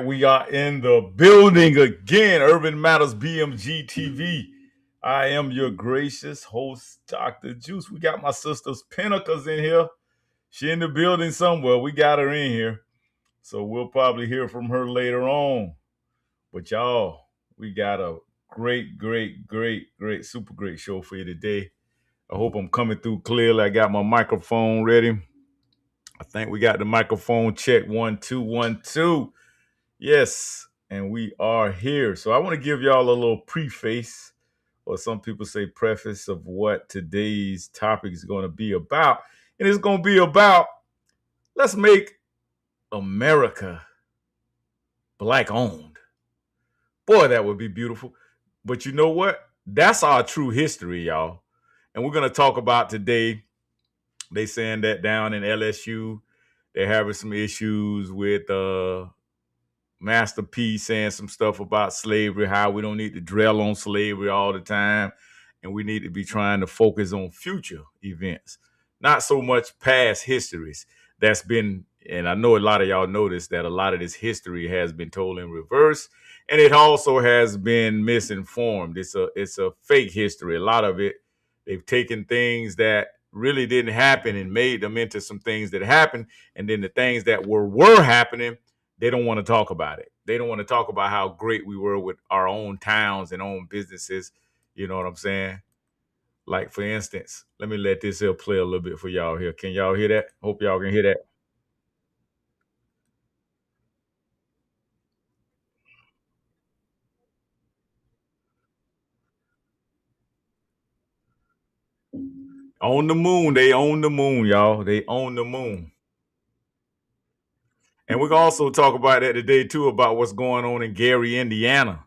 right, we are in the building again. Urban Matters BMGtv. I am your gracious host, Dr. Juice. We got my sister's Pinnacles in here. She in the building somewhere. We got her in here. So we'll probably hear from her later on. But y'all, we got a great, super great show for you today. I hope I'm coming through clearly. I got my microphone ready. I think we got the microphone check. 1 2 1 2. Yes, and we are here. So I want to give y'all a little preface, or some people say preface, of what today's topic is going to be about. And it's going to be about, let's make America black owned. Boy, that would be beautiful. But you know what? That's our true history, y'all. And we're going to talk about today. They saying that down in LSU, they're having some issues with Master P saying some stuff about slavery, how we don't need to dwell on slavery all the time, and we need to be trying to focus on future events, not so much past histories that's been, and I know a lot of y'all noticed that a lot of this history has been told in reverse, and it also has been misinformed. It's a fake history. A lot of it, they've taken things that really didn't happen and made them into some things that happened, and then the things that were happening, they don't want to talk about it. They don't want to talk about how great we were with our own towns and own businesses. You know what I'm saying? Like, for instance, let me let this here play a little bit for y'all here. Can y'all hear that? Hope y'all can hear that. On the moon. They own the moon, y'all. They own the moon. And we're going to also talk about that today, too, about what's going on in Gary, Indiana.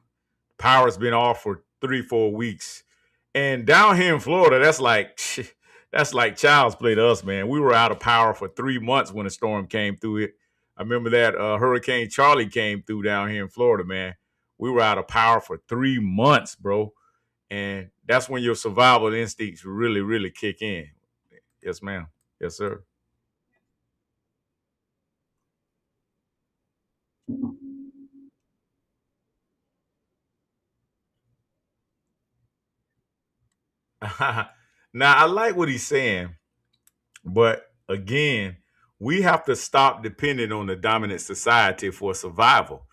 Power's been off for 3 4 weeks, and down here in Florida, that's like child's play to us, man. We were out of power for 3 months when a storm came through it. I remember that Hurricane Charlie came through down here in Florida, man. We were out of power for 3 months, bro, and that's when your survival instincts really kick in. Yes, ma'am. Yes, sir. Now I like what he's saying. But again, we have to stop depending on the dominant society for survival.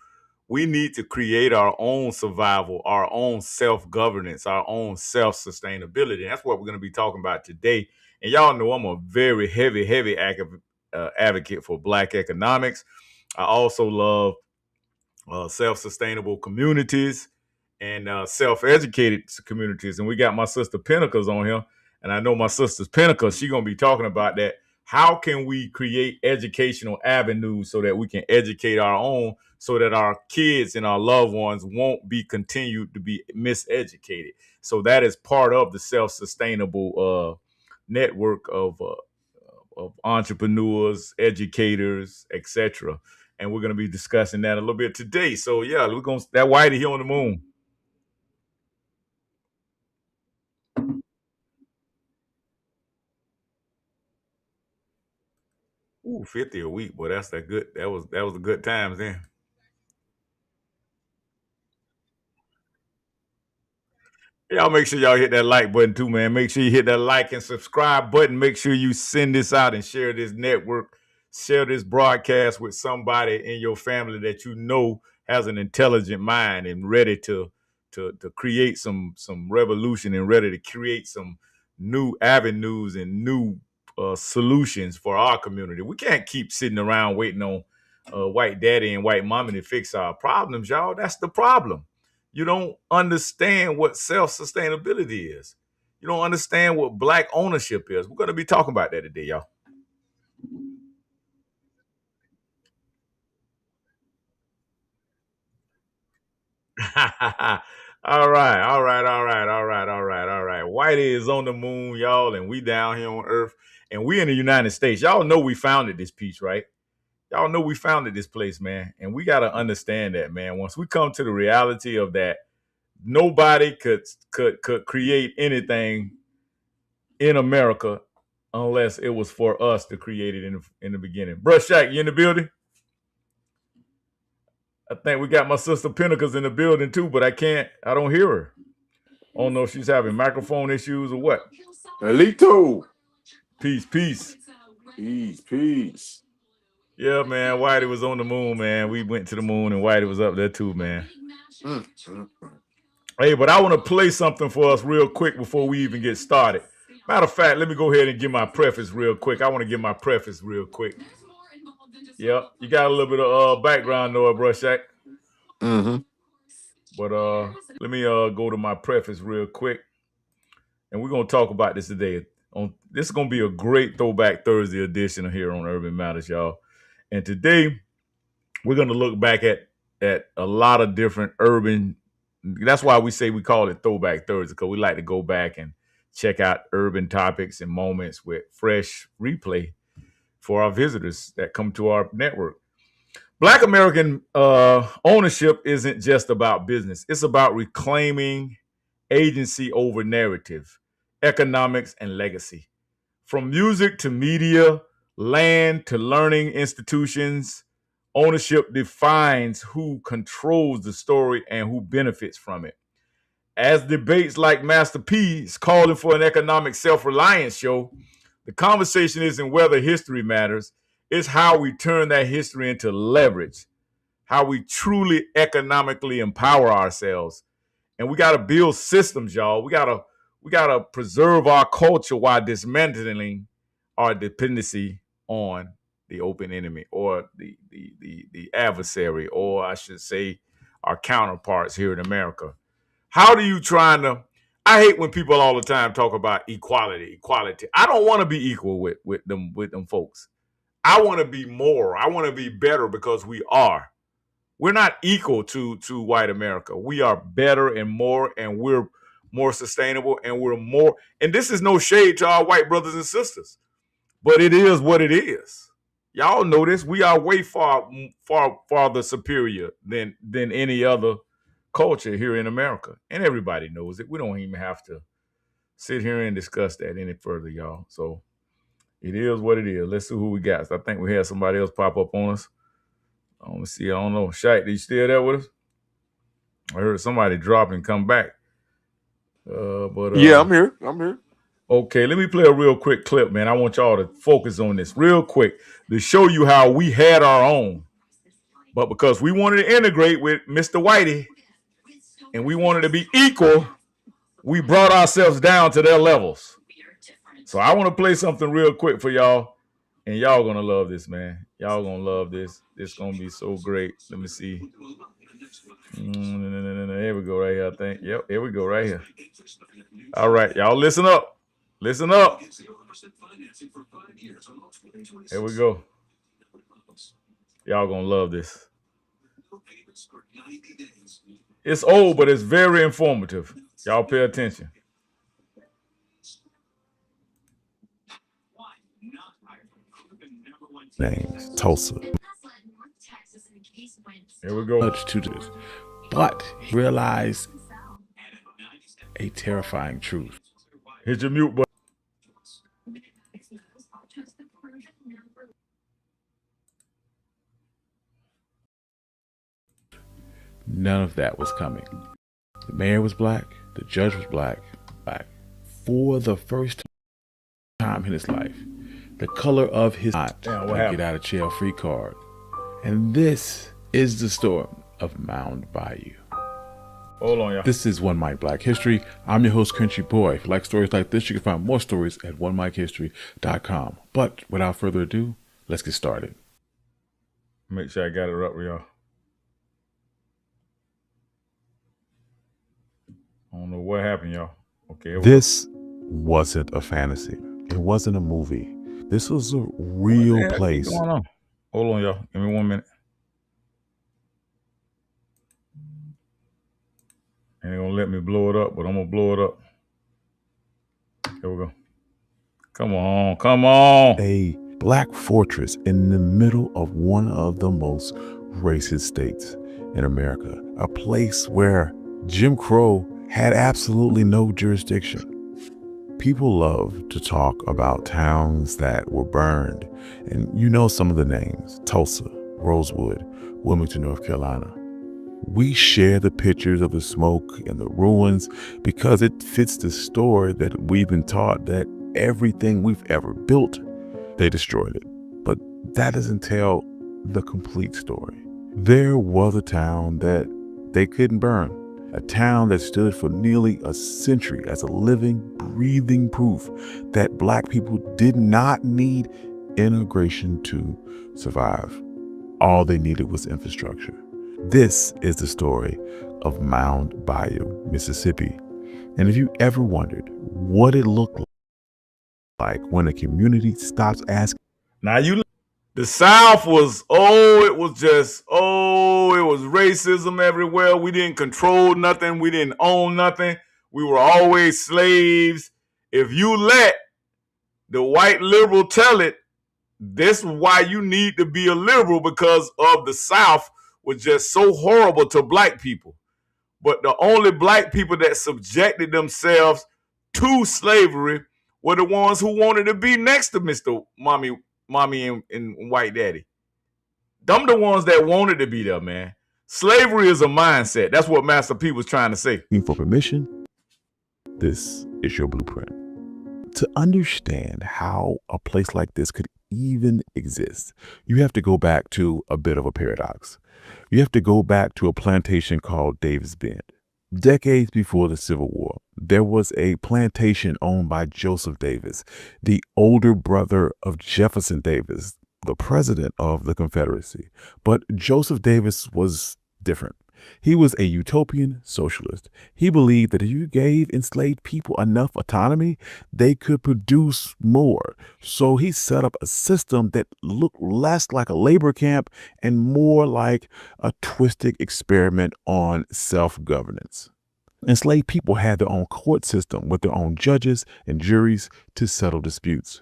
We need to create our own survival, our own self governance, our own self sustainability. That's what we're going to be talking about today. And y'all know I'm a very heavy advocate for Black economics. I also love self-sustainable communities and self-educated communities. And we got my sister Pinnacles on here, and I know my sister's Pinnacles. She's gonna be talking about that. How can we create educational avenues so that we can educate our own, so that our kids and our loved ones won't be continued to be miseducated? So that is part of the self-sustainable network of entrepreneurs, educators, etc. And we're going to be discussing that a little bit today. So yeah, we're going to that Whitey here on the moon. Ooh, 50 a week, boy. That's that good. That was a good times then. Y'all make sure y'all hit that like button too, man. Make sure you hit that like and subscribe button. Make sure you send this out and share this network, share this broadcast with somebody in your family that you know has an intelligent mind and ready to create some revolution and ready to create some new avenues and new solutions for our community. We can't keep sitting around waiting on white daddy and white mommy to fix our problems, y'all. That's the problem. You don't understand what self sustainability is. You don't understand what Black ownership is. We're going to be talking about that today, y'all. All right, all right. Whitey is on the moon, y'all, and we down here on Earth, and we in the United States. Y'all know we founded this piece, right? Y'all know we founded this place, man, and we got to understand that, man. Once we come to the reality of that, nobody could create anything in America unless it was for us to create it in the beginning. Brush Shack, you in the building? I think we got my sister Pinnacles in the building too, but I don't hear her. I don't know if she's having microphone issues or what. Elito. Peace, peace. Peace. Yeah, man. Whitey was on the moon, man. We went to the moon and Whitey was up there too, man. Hey, but I want to play something for us real quick before we even get started. Matter of fact, let me go ahead and give my preface real quick. I want to give my preface real quick. Yep, you got a little bit of background noise, Brushak. But let me go to my preface real quick, and we're gonna talk about this today. This is gonna be a great Throwback Thursday edition here on Urban Matters, y'all. And today we're gonna look back at a lot of different urban. That's why we say we call it Throwback Thursday, because we like to go back and check out urban topics and moments with fresh replay for our visitors that come to our network. Black American ownership isn't just about business. It's about reclaiming agency over narrative, economics, and legacy. From music to media, land to learning institutions, ownership defines who controls the story and who benefits from it. As debates like Master P is calling for an economic self-reliance show, the conversation isn't whether history matters, it's how we turn that history into leverage, how we truly economically empower ourselves. And we got to build systems, y'all. We got to preserve our culture while dismantling our dependency on the open enemy, or the adversary, or I should say our counterparts here in America. How do you I hate when people all the time talk about equality. I don't want to be equal with them folks. I want to be more. I want to be better, because we are. We're not equal to white America. We are better and we're more sustainable, and we're more. And this is no shade to our white brothers and sisters, but it is what it is. Y'all know this. We are way farther superior than any other culture here in America, and everybody knows it. We don't even have to sit here and discuss that any further, y'all. So it is what it is. Let's see who we got. So I think we had somebody else pop up on us. Let me see. I don't know. Shaq, you still there with us? I heard somebody drop and come back. Yeah, I'm here. Okay, let me play a real quick clip, man. I want y'all to focus on this real quick to show you how we had our own. But because we wanted to integrate with Mr. Whitey and we wanted to be equal, we brought ourselves down to their levels. So I want to play something real quick for y'all, and y'all gonna love this, man. Y'all gonna love this. It's gonna be so great. Let me see. Here we go right here, I think. Yep, here we go right here. All right, y'all listen up. Listen up. Here we go. Y'all gonna love this. It's old, but it's very informative. Y'all pay attention. Names Tulsa. Here we go. Much to this, but he realized a terrifying truth. Hit your mute button. None of that was coming. The mayor was black. The judge was black. For the first time in his life, the color of his get out of jail free card. And this is the story of Mound Bayou. Hold on, y'all. This is One Mic Black History. I'm your host, Country Boy. If you like stories like this, you can find more stories at onemichistory.com. But without further ado, let's get started. Make sure I got it up, y'all. I don't know what happened, y'all. Okay. This wasn't a fantasy. It wasn't a movie. This was a real place. What's going on? Hold on, y'all. Give me 1 minute. Ain't gonna let me blow it up, but I'm gonna blow it up. Here we go. Come on, come on. A black fortress in the middle of one of the most racist states in America. A place where Jim Crow had absolutely no jurisdiction. People love to talk about towns that were burned, and you know some of the names: Tulsa, Rosewood, Wilmington, North Carolina. We share the pictures of the smoke and the ruins because it fits the story that we've been taught that everything we've ever built, they destroyed it. But that doesn't tell the complete story. There was a town that they couldn't burn, a town that stood for nearly a century as a living, breathing proof that Black people did not need integration to survive. All they needed was infrastructure. This is the story of Mound Bayou, Mississippi. And if you ever wondered what it looked like when a community stops asking. Now the South was, it was racism everywhere. We didn't control nothing. We didn't own nothing. We were always slaves. If you let the white liberal tell it, this is why you need to be a liberal, because of the South was just so horrible to Black people. But the only Black people that subjected themselves to slavery were the ones who wanted to be next to Mr. Mommy and White Daddy. Them the ones that wanted to be there, man. Slavery is a mindset. That's what Master P was trying to say. For permission, this is your blueprint. To understand how a place like this could even exist, you have to go back to a bit of a paradox. You have to go back to a plantation called Davis Bend. Decades before the Civil War, there was a plantation owned by Joseph Davis, the older brother of Jefferson Davis, the president of the Confederacy. But Joseph Davis was different. He was a utopian socialist. He believed that if you gave enslaved people enough autonomy, they could produce more. So he set up a system that looked less like a labor camp and more like a twisted experiment on self-governance. Enslaved people had their own court system with their own judges and juries to settle disputes.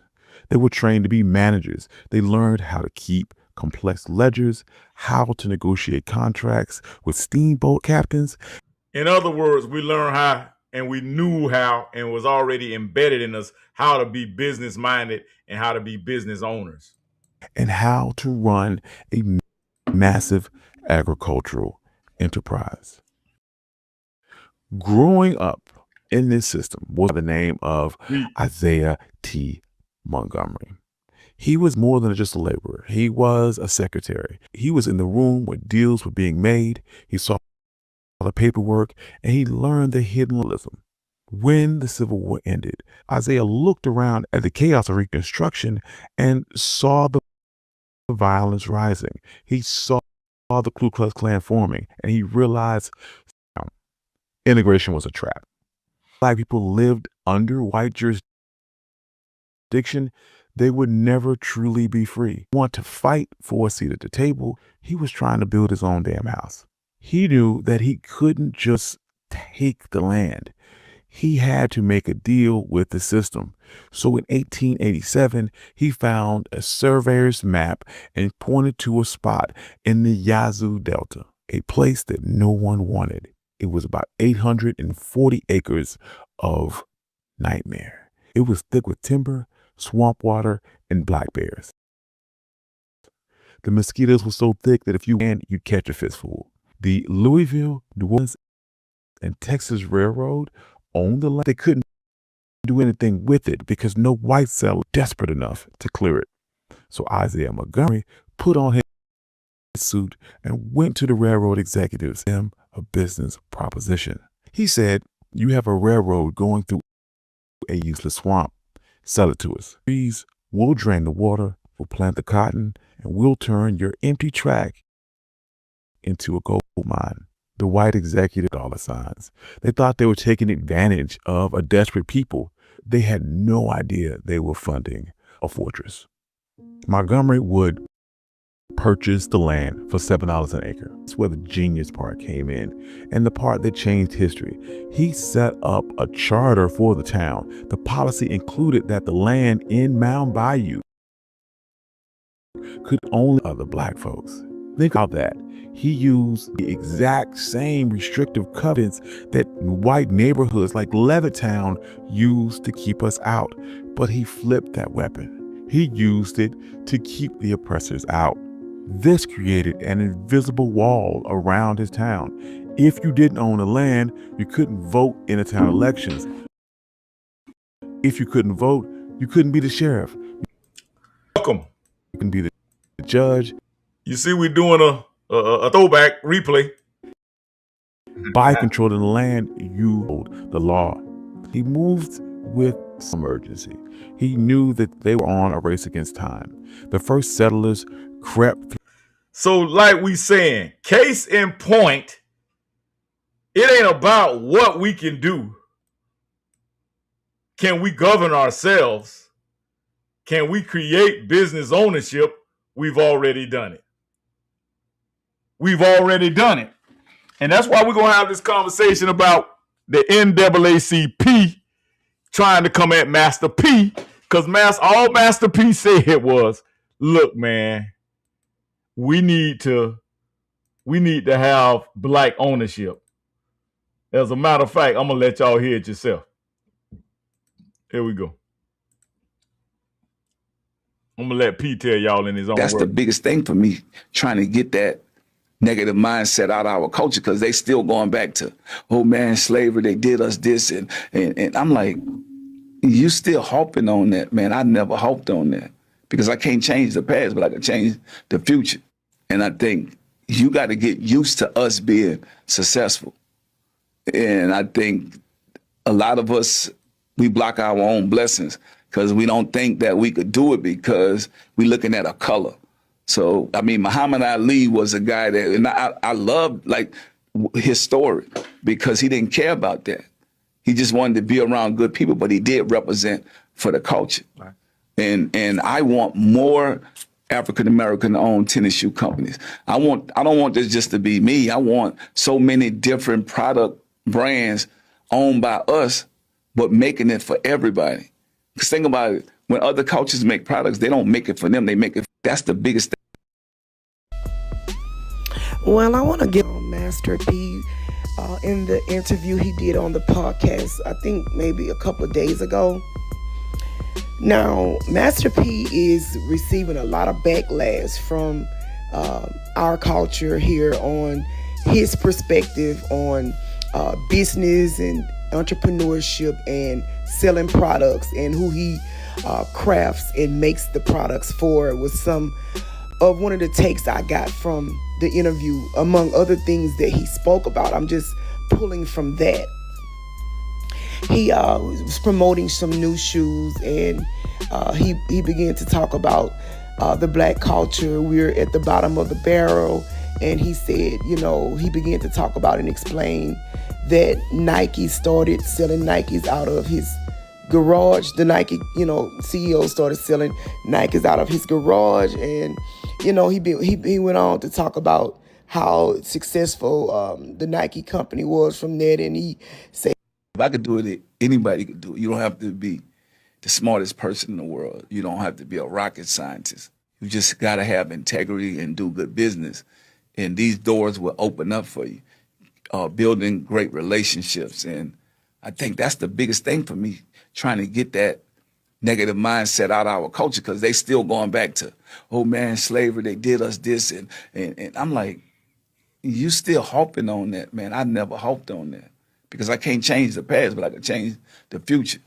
They were trained to be managers. They learned how to keep complex ledgers, how to negotiate contracts with steamboat captains. In other words, we learned how, and we knew how, and was already embedded in us how to be business minded and how to be business owners. And how to run a massive agricultural enterprise. Growing up in this system was the name of Isaiah T. Montgomery. He was more than just a laborer. He was a secretary. He was in the room where deals were being made. He saw the paperwork, and he learned the hidden realism. When the Civil War ended, Isaiah looked around at the chaos of Reconstruction and saw the violence rising. He saw the Ku Klux Klan forming, and he realized integration was a trap. Black people lived under white jurisdiction. They would never truly be free. Want to fight for a seat at the table, he was trying to build his own damn house. He knew that he couldn't just take the land. He had to make a deal with the system. So in 1887, he found a surveyor's map and pointed to a spot in the Yazoo Delta, a place that no one wanted. It was about 840 acres of nightmare. It was thick with timber, swamp water, and black bears. The mosquitoes were so thick that if you ran, you'd catch a fistful. The Louisville, New Orleans, and Texas Railroad owned the land. They couldn't do anything with it because no white settler was desperate enough to clear it. So Isaiah Montgomery put on his suit and went to the railroad executives and gave them a business proposition. He said, "You have a railroad going through a useless swamp. Sell it to us. Trees, we'll drain the water, we'll plant the cotton, and we'll turn your empty track into a gold mine." The white executive dollar signs. They thought they were taking advantage of a desperate people. They had no idea they were funding a fortress. Montgomery would purchase the land for $7 an acre. That's where the genius part came in, and the part that changed history. He set up a charter for the town. The policy included that the land in Mound Bayou could only other Black folks. Think about that. He used the exact same restrictive covenants that white neighborhoods like Levittown used to keep us out, but he flipped that weapon. He used it to keep the oppressors out. This created an invisible wall around his town. If you didn't own the land, you couldn't vote in the town elections. If you couldn't vote, you couldn't be the sheriff. Welcome. You couldn't be the judge. You see, we're doing a throwback replay. By controlling the land, you hold the law. He moved with some urgency. He knew that they were on a race against time. The first settlers crept. So, like we saying, case in point, it ain't about what we can do. Can we govern ourselves? Can we create business ownership? We've already done it. We've already done it. And that's why we're going to have this conversation about the NAACP trying to come at Master P, because all Master P said was, look, man, we need to have black ownership. As a matter of fact, I'm going to let y'all hear it yourself. Here we go. I'm going to let P tell y'all in his own That's words. the biggest thing for me, trying to get that negative mindset out of our culture, because they still going back to, oh man, slavery, they did us this. And I'm like, you still harping on that, man. I never harped on that, because I can't change the past, but I can change the future. And I think you got to get used to us being successful. And I think a lot of us, we block our own blessings because we don't think that we could do it because we're looking at a color. So, I mean, Muhammad Ali was a guy that, and I loved like his story, because he didn't care about that. He just wanted to be around good people, but he did represent for the culture. Right. And I want more African-American owned tennis shoe companies. I don't want this just to be me. I want so many different product brands owned by us, but making it for everybody. Because think about it, when other cultures make products, they don't make it for them, they make it. That's the biggest thing. Well, I want to get on Master P in the interview he did on the podcast, I think maybe a couple of days ago. Now, Master P is receiving a lot of backlash from our culture here on his perspective on business and entrepreneurship and selling products, and who he crafts and makes the products for, was some of one of the takes I got from the interview, among other things that he spoke about. I'm just pulling from that. He was promoting some new shoes, and he began to talk about the black culture. We're at the bottom of the barrel, and he said, he began to talk about and explain that Nike started selling Nikes out of his garage. The Nike, CEO started selling Nikes out of his garage, and he went on to talk about how successful the Nike company was from that, and he said, if I could do it, anybody could do it. You don't have to be the smartest person in the world. You don't have to be a rocket scientist. You just got to have integrity and do good business, and these doors will open up for you. Building great relationships, and I think that's the biggest thing for me, trying to get that negative mindset out of our culture, because they still going back to, oh man, slavery, they did us this, and I'm like, you still harping on that, man. I never harped on that, because I can't change the past, but I can change the future.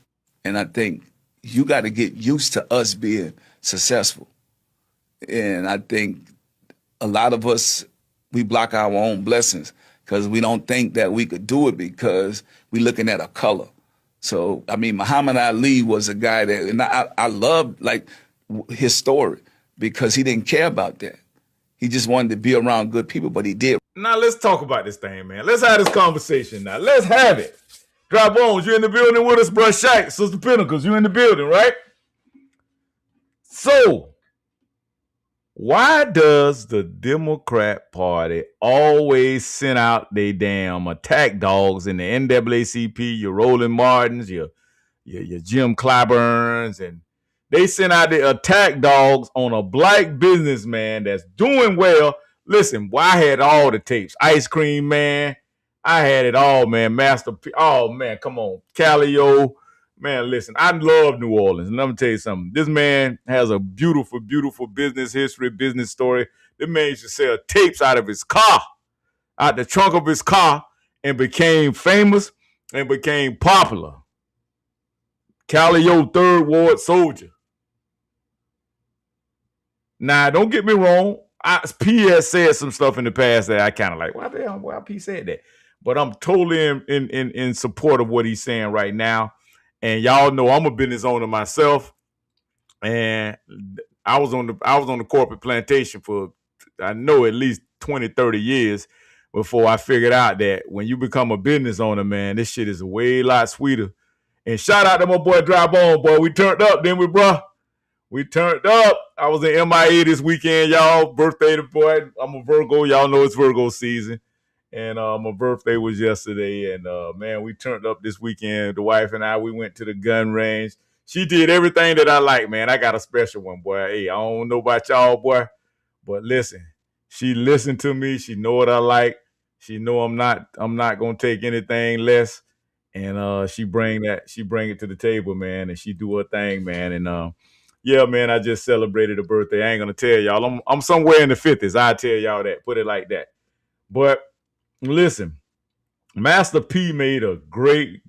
And I think you got to get used to us being successful. And I think a lot of us, we block our own blessings because we don't think that we could do it because we're looking at a color. So, I mean, Muhammad Ali was a guy that, and I loved like his story, because he didn't care about that. He just wanted to be around good people, but he did. Now let's talk about this thing, man. Let's have this conversation now. Let's have it. Dry Bones, you in the building with us, bro? Shite, Sister Pinnacles, you in the building, right? So, why does the Democrat Party always send out their damn attack dogs in the NAACP, your Roland Martins, your Jim Clyburns, and they send out the attack dogs on a black businessman that's doing well? Listen, I had all the tapes. Ice Cream Man, I had it all, man. Master P, oh man, come on. Calio, man, listen, I love New Orleans. And let me tell you something. This man has a beautiful, beautiful business history, business story. The man used to sell tapes out of his car, out the trunk of his car, and became famous and became popular. Calio 3rd Ward soldier. Now, don't get me wrong. P has said some stuff in the past that I kind of like, why P said that? But I'm totally in support of what he's saying right now. And y'all know I'm a business owner myself. And I was on the corporate plantation for, I know, at least 20, 30 years before I figured out that when you become a business owner, man, this shit is a way lot sweeter. And shout out to my boy Dry Bone, boy. We turned up, didn't we, bro? We turned up. I was in MIA this weekend, y'all. Birthday, the boy. I'm a Virgo. Y'all know it's Virgo season. And my birthday was yesterday. And, man, we turned up this weekend. The wife and I, we went to the gun range. She did everything that I like, man. I got a special one, boy. Hey, I don't know about y'all, boy. But listen, she listened to me. She know what I like. She know I'm not going to take anything less. And she bring it to the table, man. And she do her thing, man. And, yeah, man, I just celebrated a birthday. I ain't gonna tell y'all. I'm somewhere in the 50s. I tell y'all that. Put it like that. But listen, Master P made a great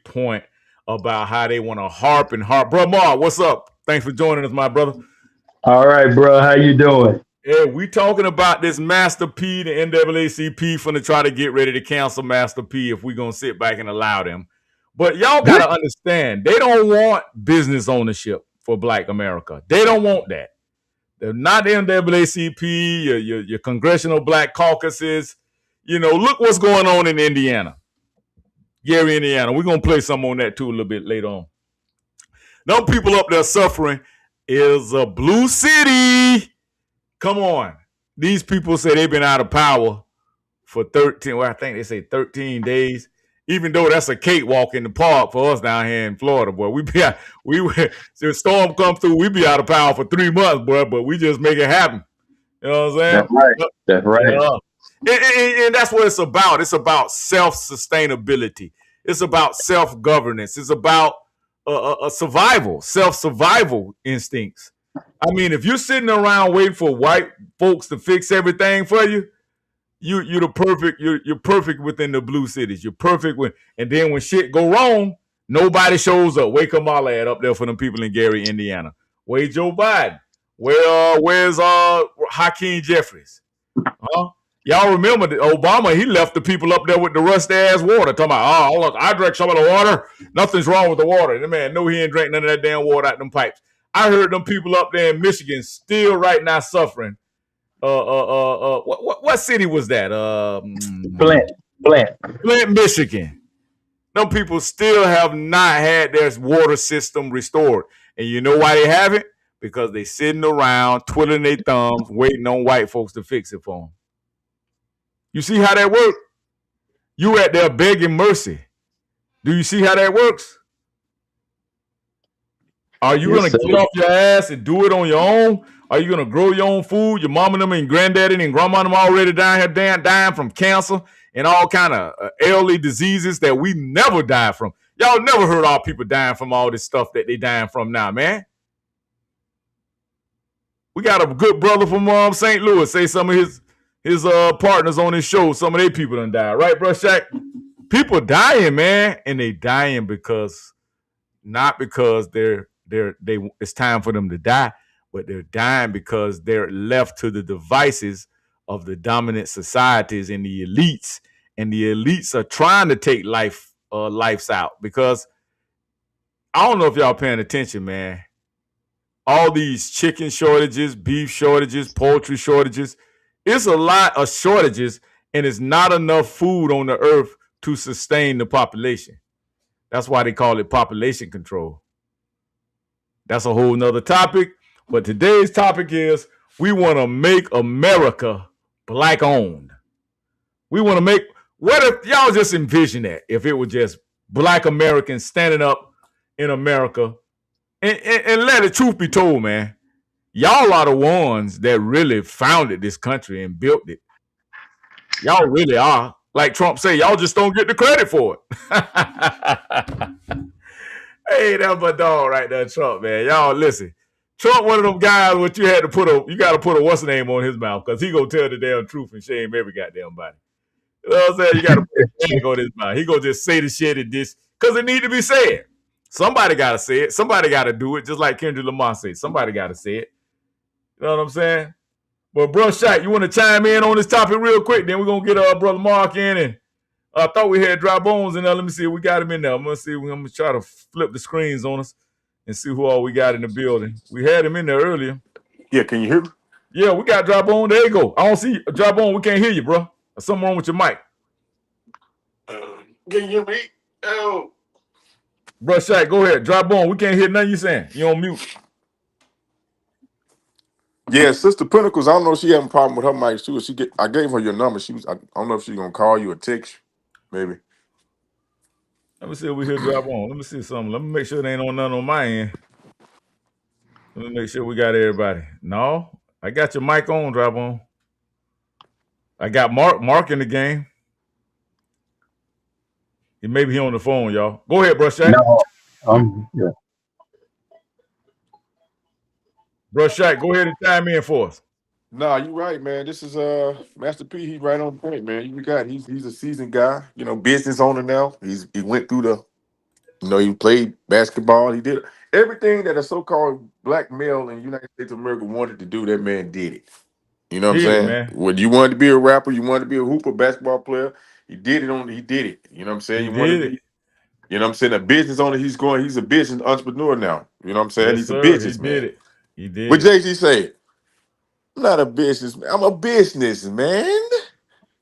point about how they want to harp. Bro, Mark, what's up? Thanks for joining us, my brother. All right, bro. How you doing? Yeah, we talking about this Master P, the NAACP, finna try to get ready to cancel Master P if we gonna sit back and allow them. But y'all gotta understand, they don't want business ownership for Black America. They don't want that. They're not the NAACP, your congressional Black caucuses. You know, look what's going on in Indiana. Gary, Indiana. We're going to play some on that too a little bit later on. Them people up there suffering is a blue city. Come on. These people say they've been out of power for 13, well, I think they say 13 days. Even though that's a cakewalk in the park for us down here in Florida, boy. The storm come through, we be out of power for 3 months, boy, but we just make it happen. You know what I'm saying? That's right. And that's what it's about. It's about self-sustainability. It's about self-governance. It's about a survival, self-survival instincts. I mean, if you're sitting around waiting for white folks to fix everything for you, you're perfect within the blue cities. You're perfect and then when shit go wrong, nobody shows up. Wake Kamala up there for them people in Gary, Indiana. Where's Joe Biden? Where's Hakeem Jeffries? Huh? Y'all remember that Obama, he left the people up there with the rusty ass water. Talking about, look, I drank some of the water. Nothing's wrong with the water. The man, no, he ain't drank none of that damn water out them pipes. I heard them people up there in Michigan still right now suffering. What city was that? Flint, Michigan. Them people still have not had their water system restored. And you know why they haven't? Because they sitting around twiddling their thumbs, waiting on white folks to fix it for them. You see how that works? You at there begging mercy. Do you see how that works? Are you going to get off your ass and do it on your own? Are you going to grow your own food? Your mama them and granddaddy and grandma them already dying from cancer and all kind of elderly diseases that we never died from. Y'all never heard all people dying from all this stuff that they dying from now, man. We got a good brother from St. Louis say some of his partners on his show, some of their people done died. Right, bro, Shaq? People dying, man, and they dying not because it's time for them to die, but they're dying because they're left to the devices of the dominant societies and the elites. And the elites are trying to take lives out because I don't know if y'all paying attention, man. All these chicken shortages, beef shortages, poultry shortages, it's a lot of shortages and it's not enough food on the earth to sustain the population. That's why they call it population control. That's a whole nother topic. But today's topic is we want to make America Black owned. We want to make, what if y'all just envision that if it was just Black Americans standing up in America and let the truth be told, man, y'all are the ones that really founded this country and built it. Y'all really are. Like Trump say, y'all just don't get the credit for it. Hey, that's my dog right there, Trump, man. Y'all listen. Trump one of them guys what you got to put a what's the name on his mouth because he gonna tell the damn truth and shame every goddamn body. You know what I'm saying? You got to put a tag on his mouth. He gonna just say the shit and this because it need to be said. Somebody got to say it. Somebody got to do it. Just like Kendrick Lamar said, somebody got to say it. You know what I'm saying? But bro, Shaq, you want to chime in on this topic real quick? Then we're gonna get brother Mark in, and I thought we had Dry Bones in there. Let me see if we got him in there. I'm gonna try to flip the screens on us and see who all we got in the building. We had him in there earlier. Yeah, can you hear me? Yeah, we got Dry Bone. There you go. I don't see Dry Bone. We can't hear you, bro. There's something wrong with your mic. Can you hear me? Oh. Bro, Shaq, go ahead. Dry Bone. We can't hear nothing you saying. You on mute. Yeah, Sister Pinnacles. I don't know if she having a problem with her mic too. I gave her your number. I don't know if she's gonna call you or text you, maybe. Let me see if we hear Dry Bone. Let me see something. Let me make sure it ain't on none on my end. Let me make sure we got everybody. No, I got your mic on, Dry Bone. I got Mark in the game. Maybe he on the phone, y'all. Go ahead, bro, Shaq. No, yeah. Bro, Shaq, go ahead and chime in for us. Nah, you right, man. This is Master P. He's right on point, man. You got he's a seasoned guy, business owner now. He went through he played basketball. He did everything that a so-called black male in the United States of America wanted to do. That man did it. You know what I'm Did it, saying? man. When you wanted to be a rapper, you wanted to be a hooper, basketball player. He did it. You know what I'm saying? He You wanted did to it. be, you know what I'm saying, a business owner. He's a business entrepreneur now. You know what I'm saying? Yes, He's a sir. He did businessman. it. He did But it. Jay-Z said, I'm not a businessman. I'm a businessman.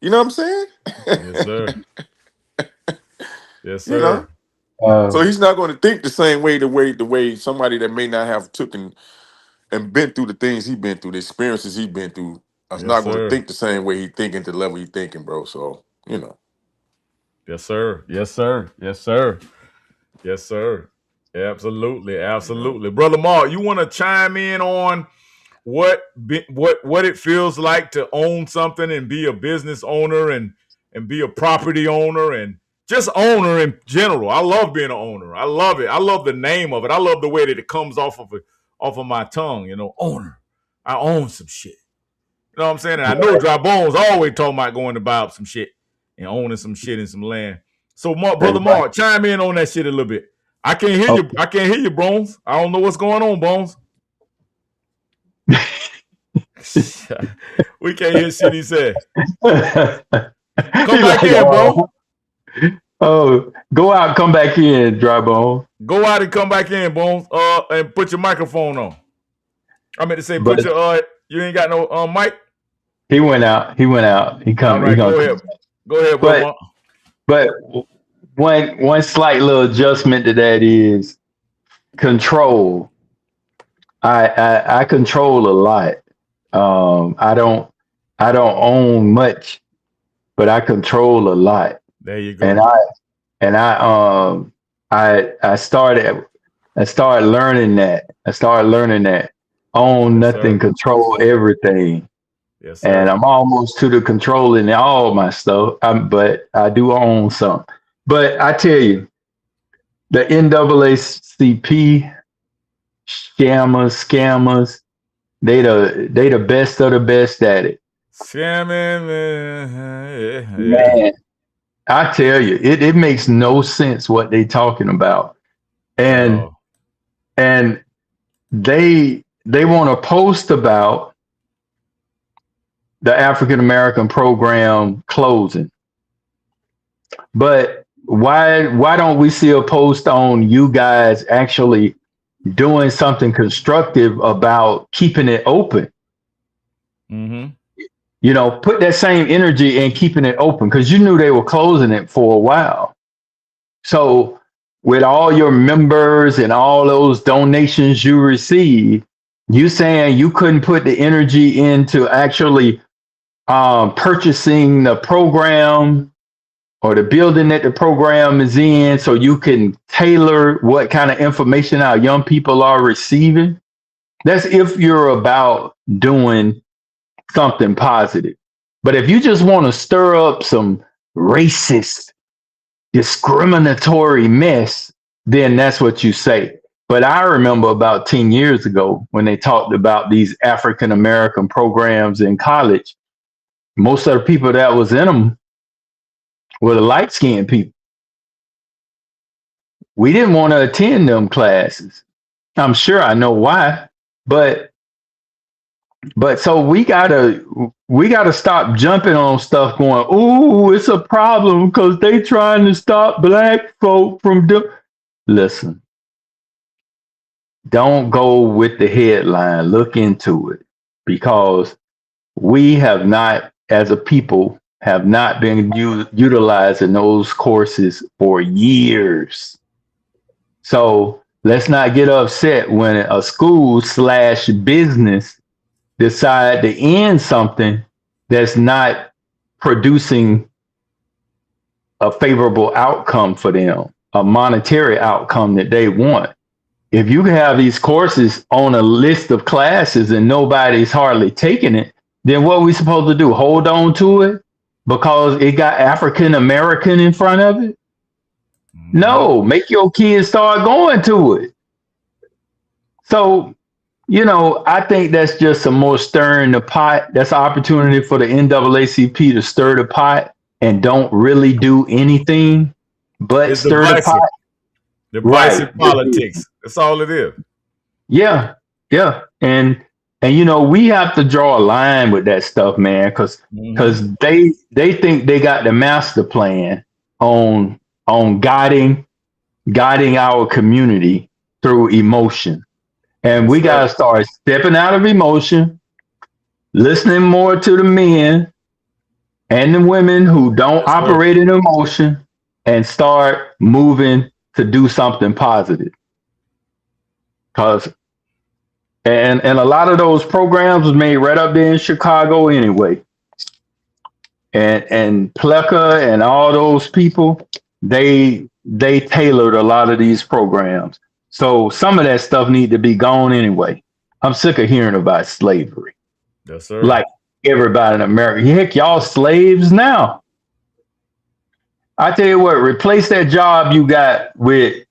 You know what I'm saying? Yes, sir. Yes, You know? sir. So he's not going to think the same way the way somebody that may not have taken and been through the things he's been through, the experiences he's been through, is Yes, not going to sir. think the same way he thinking to the level he thinking, bro. So, Yes, sir. Yes, sir. Yes, sir. Yes, sir. Absolutely. Absolutely. Brother Mark, you want to chime in on what it feels like to own something and be a business owner and be a property owner and just owner in general. I love being an owner. I love it. I love the name of it. I love the way that it comes off of my tongue, owner. I own some shit. You know what I'm saying? And I know Dry Bones always talking about going to buy up some shit and owning some shit and some land. So Brother Mark, chime in on that shit a little bit. I can't hear you. I can't hear you, Bones. I don't know what's going on, Bones. We can't hear shit he said. Come back in, bro. Oh, go out, come back in, Dry Bone. Go out and come back in, Bones. And put your microphone on. I meant to say, put your you ain't got no mic. He went out. He coming. All right, go ahead. Go ahead, bro. But one slight little adjustment to that is control. I control a lot. I don't own much, but I control a lot. There you go. I started learning that. Own nothing, control everything. Yes, sir. And I'm almost to the controlling all my stuff. But I do own some. But I tell you, the NAACP scammers, they the best of the best at it. Scamming, man. I tell you, it makes no sense what they talking about. And they want to post about the African American program closing. But why don't we see a post on you guys actually doing something constructive about keeping it open? Mm-hmm. Put that same energy in keeping it open, because you knew they were closing it for a while. So with all your members and all those donations you receive, you saying you couldn't put the energy into actually purchasing the program or the building that the program is in, so you can tailor what kind of information our young people are receiving. That's if you're about doing something positive. But if you just want to stir up some racist, discriminatory mess, then that's what you say. But I remember about 10 years ago when they talked about these African American programs in college, most of the people that was in them were the light skinned people. We didn't want to attend them classes. I'm sure I know why, but so we gotta stop jumping on stuff going, ooh, it's a problem because they trying to stop black folk from listen, don't go with the headline, look into it, because we have not, as a people, have not been utilizing those courses for years. So let's not get upset when a school / business decide to end something that's not producing a favorable outcome for them, a monetary outcome that they want. If you have these courses on a list of classes and nobody's hardly taking it, then what are we supposed to do? Hold on to it because it got African American in front of it? No, make your kids start going to it. So, I think that's just some more stirring the pot. That's an opportunity for the NAACP to stir the pot and don't really do anything but It's stir the divisive. pot. Divisive politics. That's all it is. Yeah. And we have to draw a line with that stuff, man, because they think they got the master plan on guiding our community through emotion. And we got to start stepping out of emotion, listening more to the men and the women who don't operate in emotion, and start moving to do something positive. And a lot of those programs was made right up there in Chicago anyway. And Pleca and all those people, they tailored a lot of these programs. So some of that stuff need to be gone anyway. I'm sick of hearing about slavery. Yes, sir. Like everybody in America. Heck, y'all slaves now. I tell you what, replace that job you got with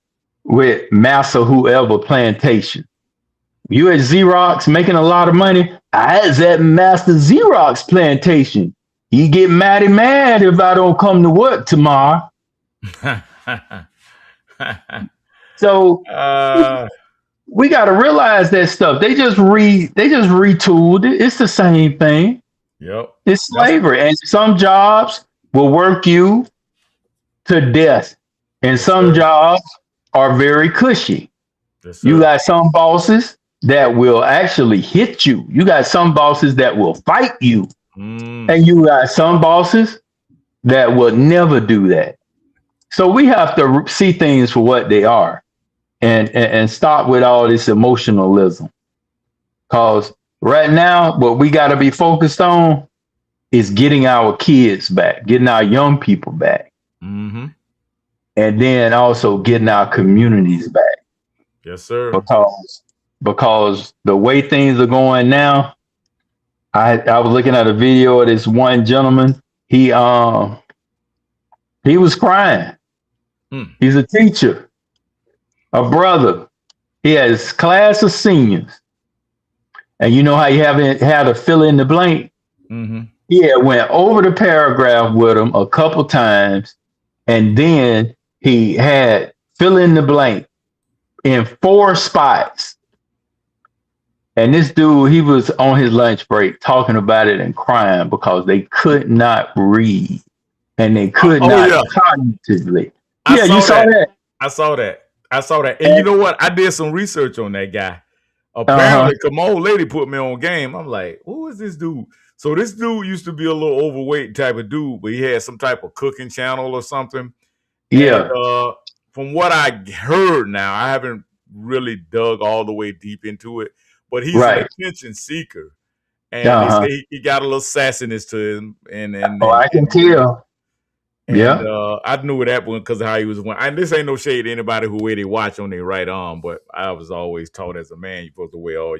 Massa whoever plantation. You at Xerox making a lot of money. I was at Master Xerox plantation. He get mad if I don't come to work tomorrow. So we got to realize that stuff. They just retooled it. It's the same thing. Yep. It's slavery. And some jobs will work you to death. And some jobs are very cushy. You got some bosses that will actually hit you. You got some bosses that will fight you. And you got some bosses that will never do that. So we have to see things for what they are and stop with all this emotionalism. Because right now, what we got to be focused on is getting our kids back, getting our young people back. And then also getting our communities back. Yes, sir. Because the way things are going now, I was looking at a video of this one gentleman. He was crying. He's a teacher, a brother. He has class of seniors. And you know how you haven't had to fill in the blank? He had went over the paragraph with him a couple times, and then he had fill in the blank in 4 spots. And this dude, he was on his lunch break talking about it and crying because they could not read and they could not cognitively. You saw that? I saw that. And you know what? I did some research on that guy. Apparently, because my old lady put me on game. I'm like, who is this dude? So this dude used to be a little overweight type of dude, but he had some type of cooking channel or something. Yeah. And, from what I heard now, I haven't really dug all the way deep into it, but he's an attention seeker. And he got a little sassiness to him. And I can tell. And, I knew that one because of how he was. And this ain't no shade to anybody who wear their watch on their right arm, but I was always taught as a man, you're supposed to wear all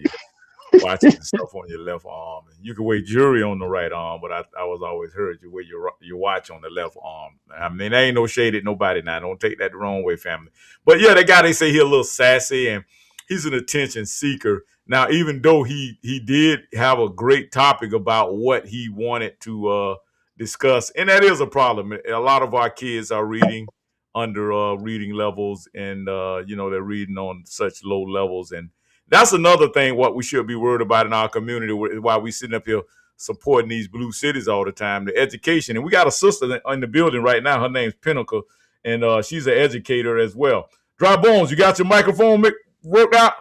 watching stuff on your left arm. You can wear jewelry on the right arm, but I was always heard you wear your watch on the left arm. I mean, there ain't no shade at nobody now. Don't take that the wrong way, family. But yeah, that guy, they say he a little sassy and he's an attention seeker. Now, even though he did have a great topic about what he wanted to discuss, and that is a problem. A lot of our kids are reading under reading levels, and they're reading on such low levels, and that's another thing what we should be worried about in our community, while we sitting up here supporting these blue cities all the time, the education. And we got a sister in the building right now. Her name's Pinnacle, and she's an educator as well. Dry Bones, you got your microphone worked out?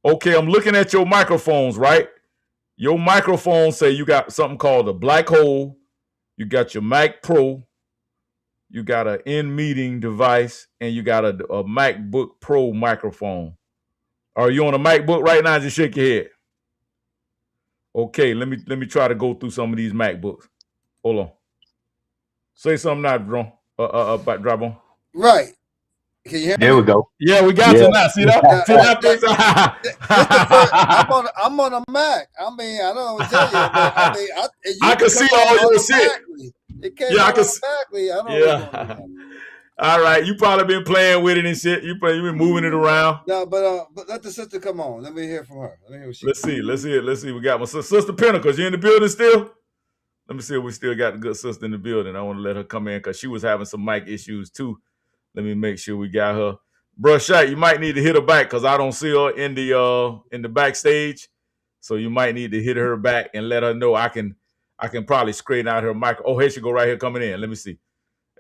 Okay, I'm looking at your microphones, right? Your microphones say you got something called a black hole. You got your Mac Pro. You got an in-meeting device, and you got a MacBook Pro microphone. Are you on a MacBook right now? Just shake your head. Okay, let me try to go through some of these MacBooks. Hold on. Say something now, Drum. About Dry Bone. Right. Can you hear There me? we go. Yeah, we got you now. See that? See that? This the first, I'm on a Mac. I mean, I don't know what to tell you, but I mean, I can see all your shit. It came Yeah, I out can automatically. I don't know what's going on. All right, you probably been playing with it and shit. You been moving it around. No, but let the sister come on. Let me hear from her. Let me hear what she. Let's see. We got my sister Pinnacle. You in the building still? Let me see if we still got the good sister in the building. I want to let her come in because she was having some mic issues too. Let me make sure we got her. Bruh Shot, you might need to hit her back because I don't see her in the backstage. So you might need to hit her back and let her know I can probably straighten out her mic. Oh, here she go right here coming in. Let me see.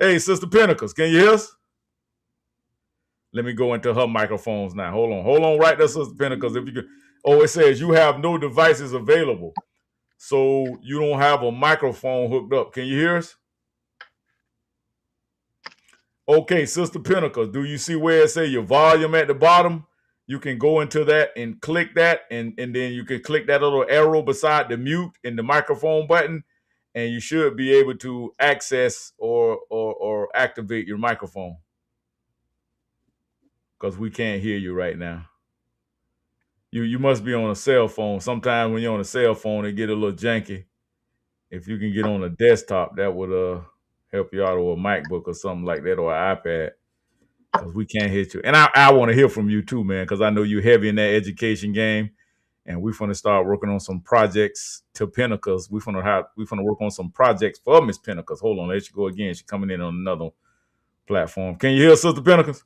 Hey, Sister Pinnacles, can you hear us? Let me go into her microphones now. Hold on right there, Sister Pinnacles. If you could. Oh, it says you have no devices available. So you don't have a microphone hooked up. Can you hear us? Okay, Sister Pinnacle, do you see where it say your volume at the bottom? You can go into that and click that, and then you can click that little arrow beside the mute and the microphone button, and you should be able to access or activate your microphone. Because we can't hear you right now. You must be on a cell phone. Sometimes when you're on a cell phone, it get a little janky. If you can get on a desktop, that would help you out, or a MacBook or something like that, or an iPad. Because we can't hit you. And I want to hear from you too, man, because I know you're heavy in that education game. And we're going to start working on some projects to Pinnacles. We're going to work on some projects for Miss Pinnacles. Hold on, let you go again. She's coming in on another platform. Can you hear Sister Pinnacles?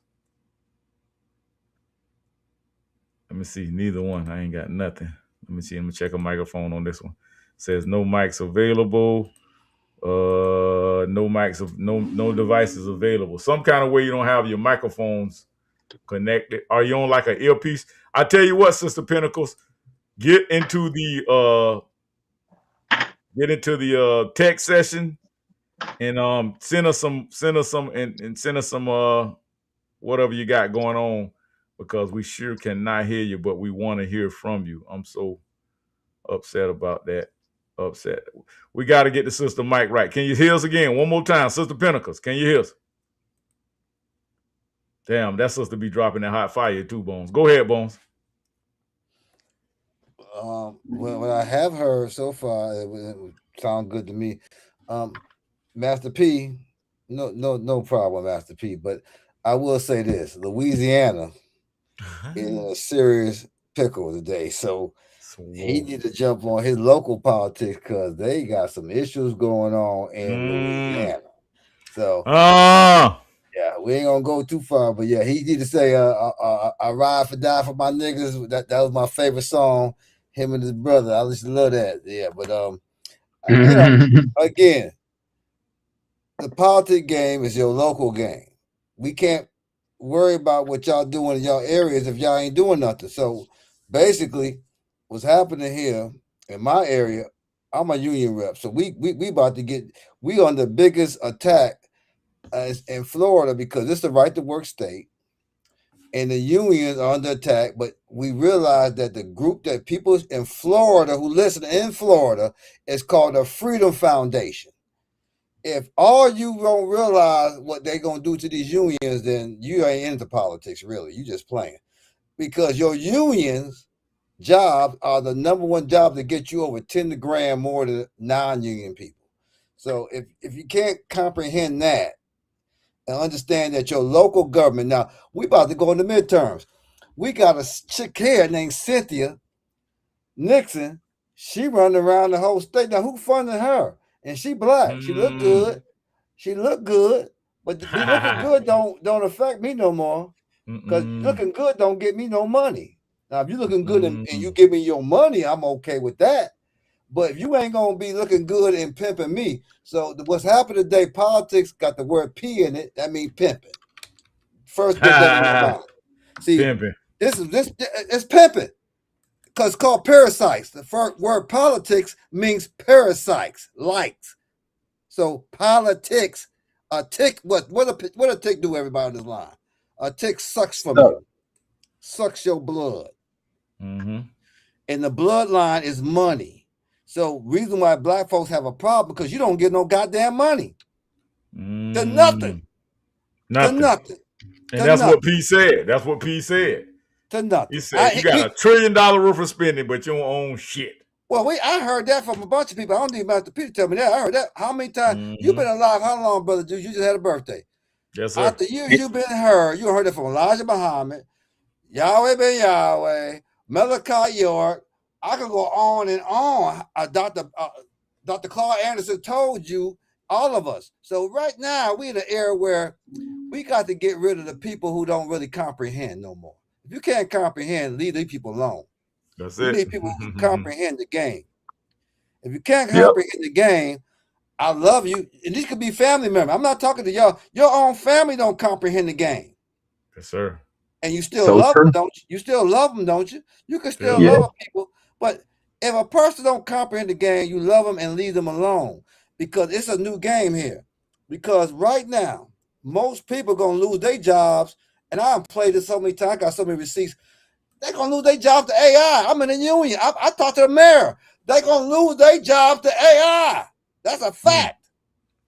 Let me see. Neither one. I ain't got nothing. Let me see. Let me check a microphone on this one. It says no mics available. No devices available. Some kind of way you don't have your microphones connected. Are you on like an earpiece? I tell you what, Sister Pinnacles, get into the text session and send us some whatever you got going on, because we sure cannot hear you, but we want to hear from you. I'm so upset about that. We got to get the sister mic right. Can you hear us again? One more time, Sister Pinnacles. Can you hear us? Damn, that sister be dropping that hot fire too, Bones. Go ahead, Bones. What I have heard so far, it sound good to me. Master P, no problem, Master P. But I will say this: Louisiana is in a serious pickle today. So he need to jump on his local politics because they got some issues going on in Louisiana. So yeah, we ain't gonna go too far, but yeah, he need to say I ride for die for my niggas. That was my favorite song. Him and his brother. I just love that. Yeah, but again, the politic game is your local game. We can't worry about what y'all doing in y'all areas if y'all ain't doing nothing. So basically, what's happening here in my area, I'm a union rep. So we about to we on the biggest attack in Florida because it's the right to work state. And the unions are under attack, but we realize that the group that people in Florida who listen in Florida is called the Freedom Foundation. If all you don't realize what they're going to do to these unions, then you ain't into politics, really. You just playing. Because your unions jobs are the number one job that get you over 10 grand more than non-union people. So if you can't comprehend that and understand that your local government, now we about to go into midterms. We got a chick here named Cynthia Nixon. She running around the whole state. Now who funding her? And she black. She look good. She look good. But to be looking good don't affect me no more. Because looking good don't get me no money. Now, if you're looking good and you give me your money, I'm okay with that. But if you ain't gonna be looking good and pimping me, so what's happened today? Politics got the word P in it. That means pimping. First get that in your mind. See, Pimping. this it's pimping because it's called parasites. The first word politics means parasites, likes. So politics, a tick. What a tick do? Everybody on this line, a tick sucks from you, sucks your blood, and the bloodline is money. So reason why black folks have a problem because you don't get no goddamn money. To nothing. To nothing. And that's what P said. That's what P said. To nothing. He said you got $1 trillion worth of spending, but you don't own shit. Well, I heard that from a bunch of people. I don't need Master P to tell me that. I heard that. How many times you've been alive? How long, brother? Dude, you just had a birthday. Yes, sir. After years you've been heard. You heard it from Elijah Muhammad, Yahweh ben Yahweh, Malachi York. I could go on and on. Dr. Claude Anderson told you, all of us. So right now we in an era where we got to get rid of the people who don't really comprehend no more. If you can't comprehend, leave these people alone. That's you it. need people who comprehend the game. If you can't comprehend the game, I love you. And these could be family members. I'm not talking to y'all. Your own family don't comprehend the game. Yes, sir. And you still love them, don't you? You still love them, don't you? You can still love people. But if a person don't comprehend the game, you love them and leave them alone. Because it's a new game here. Because right now, most people are going to lose their jobs. And I've played this so many times. I got so many receipts. They're going to lose their jobs to AI. I'm in the union. I talked to the mayor. They're going to lose their jobs to AI. That's a fact.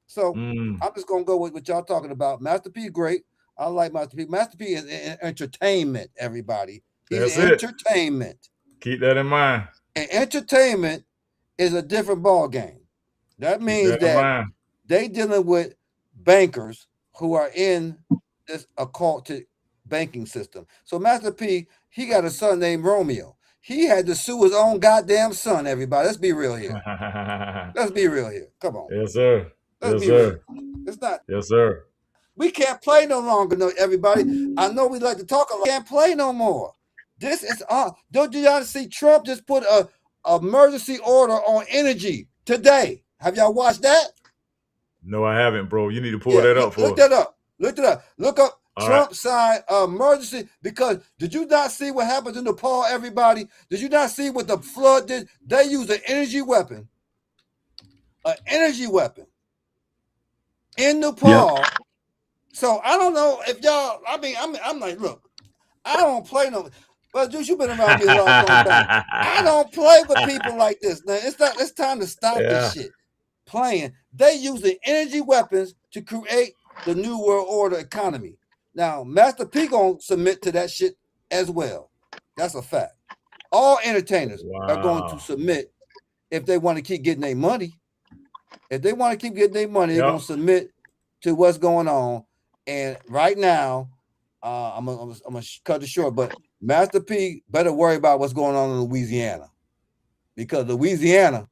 So I'm just going to go with what y'all talking about. Master P, great. I like Master P. Master P is entertainment, everybody. He's entertainment. Keep that in mind. And entertainment is a different ball game. That means that they dealing with bankers who are in this occultic banking system. So Master P, he got a son named Romeo. He had to sue his own goddamn son, everybody. Let's be real here. Let's be real here. Come on. Yes, sir. Let's be real. It's not. Yes, sir. We can't play no longer, no, everybody. I know we like to talk a lot. Can't play no more. This is don't y'all see Trump just put a emergency order on energy today? Have y'all watched that? No, I haven't, bro. You need to pull that up for us. Look that up. Look it up. Look up. Trump signed emergency because did you not see what happened in Nepal, everybody? Did you not see what the flood did? They used an energy weapon. An energy weapon in Nepal. Yep. So I don't know if y'all. I mean, I'm like, look, I don't play no. But dude, you've been around me a long time. I don't play with people like this. Now it's time to stop this shit. Playing. They using energy weapons to create the new world order economy. Now, Master P gonna submit to that shit as well. That's a fact. All entertainers are going to submit if they want to keep getting their money. If they want to keep getting their money, they're gonna submit to what's going on. And right now, I'm gonna cut it short, but Master P better worry about what's going on in Louisiana, because Louisiana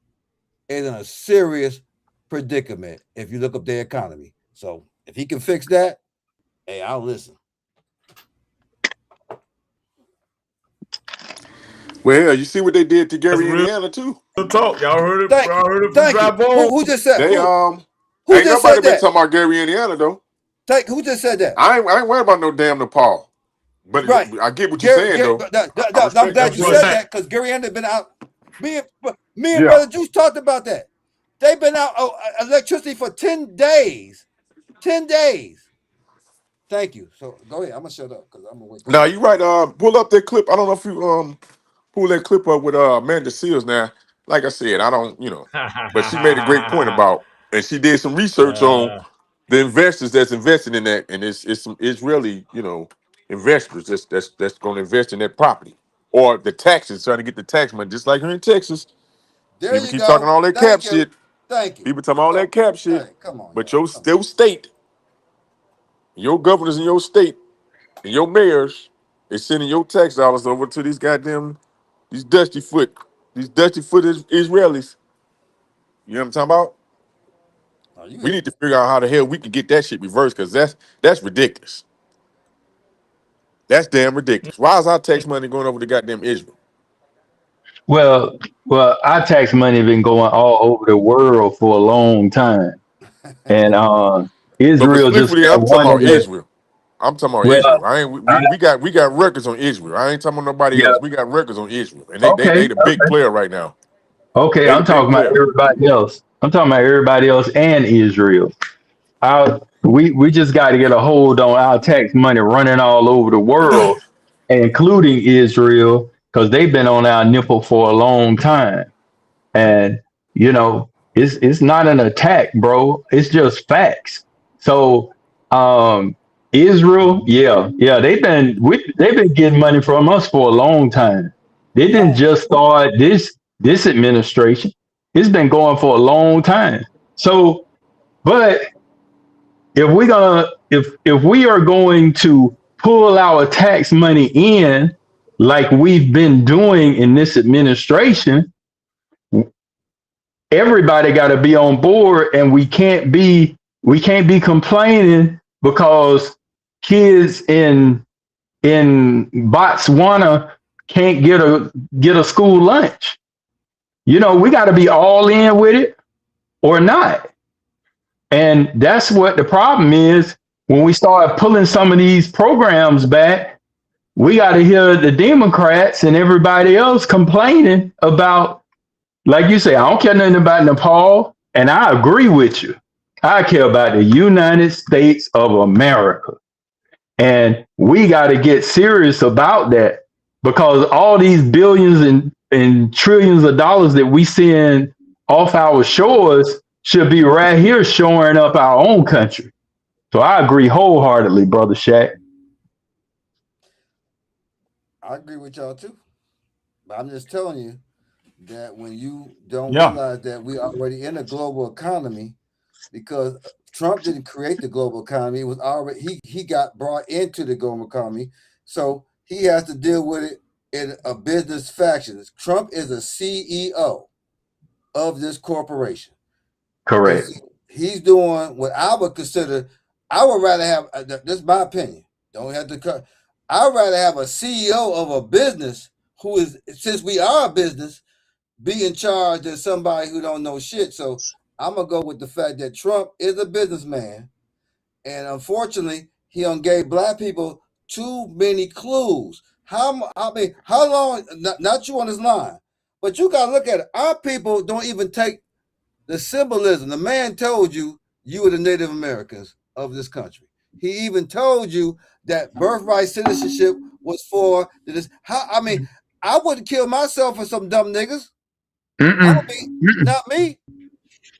is in a serious predicament if you look up their economy. So if he can fix that, hey, I'll listen. Well, you see what they did to Gary, Indiana too. Talk, y'all heard it. Y'all heard it from Dry Bone. Who just said? They who ain't just nobody said been that? talking about Gary, Indiana though. Who just said that? I ain't worried about no damn Nepal. But I get what you're saying though. I'm glad you said that because Gary Indiana been out. Me and Brother Juice talked about that. They've been out electricity for 10 days. 10 days. Thank you. So go ahead. I'm gonna shut up because I'm gonna wait. No, you're right. Pull up that clip. I don't know if you pull that clip up with Amanda Seals now. Like I said, I don't, but she made a great point about, and she did some research on the investors that's invested in that, and it's really, investors that's going to invest in that property or the taxes, trying to get the tax money, just like here in Texas. There People you keep talking go. all that cap Thank you. shit. Thank you. People talking all that cap shit, Hey, come on, but y'all. your Come on. still state, your governors in your state, and your mayors is sending your tax dollars over to these dusty foot Israelis. You know what I'm talking about? Oh, you We hit. need to figure out how the hell we can get that shit reversed, because that's ridiculous. That's damn ridiculous. Why is our tax money going over to goddamn Israel? Well, our tax money been going all over the world for a long time, and But Israel just specifically, been I'm talking one of about the. Israel. I'm talking about Well, Israel. I ain't I, we got records on Israel. I ain't talking about nobody yeah, else. We got records on Israel, and they okay, the big player right now. okay. They the I'm big talking about player. everybody else. I'm talking about everybody else and Israel. We just got to get a hold on our tax money running all over the world, including Israel, because they've been on our nipple for a long time. And it's not an attack, bro. It's just facts. So Israel, yeah, they've been getting money from us for a long time. They didn't Long. just start this administration. It's been going for a long time. So, but if we are going to pull our tax money in like we've been doing in this administration, everybody got to be on board, and we can't be complaining because kids in Botswana can't get a school lunch. We got to be all in with it or not. And that's what the problem is. When we start pulling some of these programs back, we got to hear the Democrats and everybody else complaining about, like you say, I don't care nothing about Nepal. And I agree with you. I care about the United States of America. And we got to get serious about that, because all these billions and trillions of dollars that we send off our shores should be right here shoring up our own country. So I agree wholeheartedly, Brother Shaq. I agree with y'all too. But I'm just telling you that when you don't Yeah. realize that we already in a global economy, because Trump didn't create the global economy. It was already he got brought into the global economy. So he has to deal with it in a business fashion. Trump is a CEO of this corporation. Correct. He's doing what I would consider. I would rather have this is my opinion. Don't have to cut. I'd rather have a CEO of a business who is, since we are a business, be in charge than somebody who don't know shit. So I'm gonna go with the fact that Trump is a businessman, and unfortunately, he gave black people too many clues. How long? Not you on this line, but you gotta look at it. Our people don't even take the symbolism. The man told you were the Native Americans of this country. He even told you that birthright citizenship was for this. I wouldn't kill myself for some dumb niggas. I would Mm-mm. be Mm-mm. not me.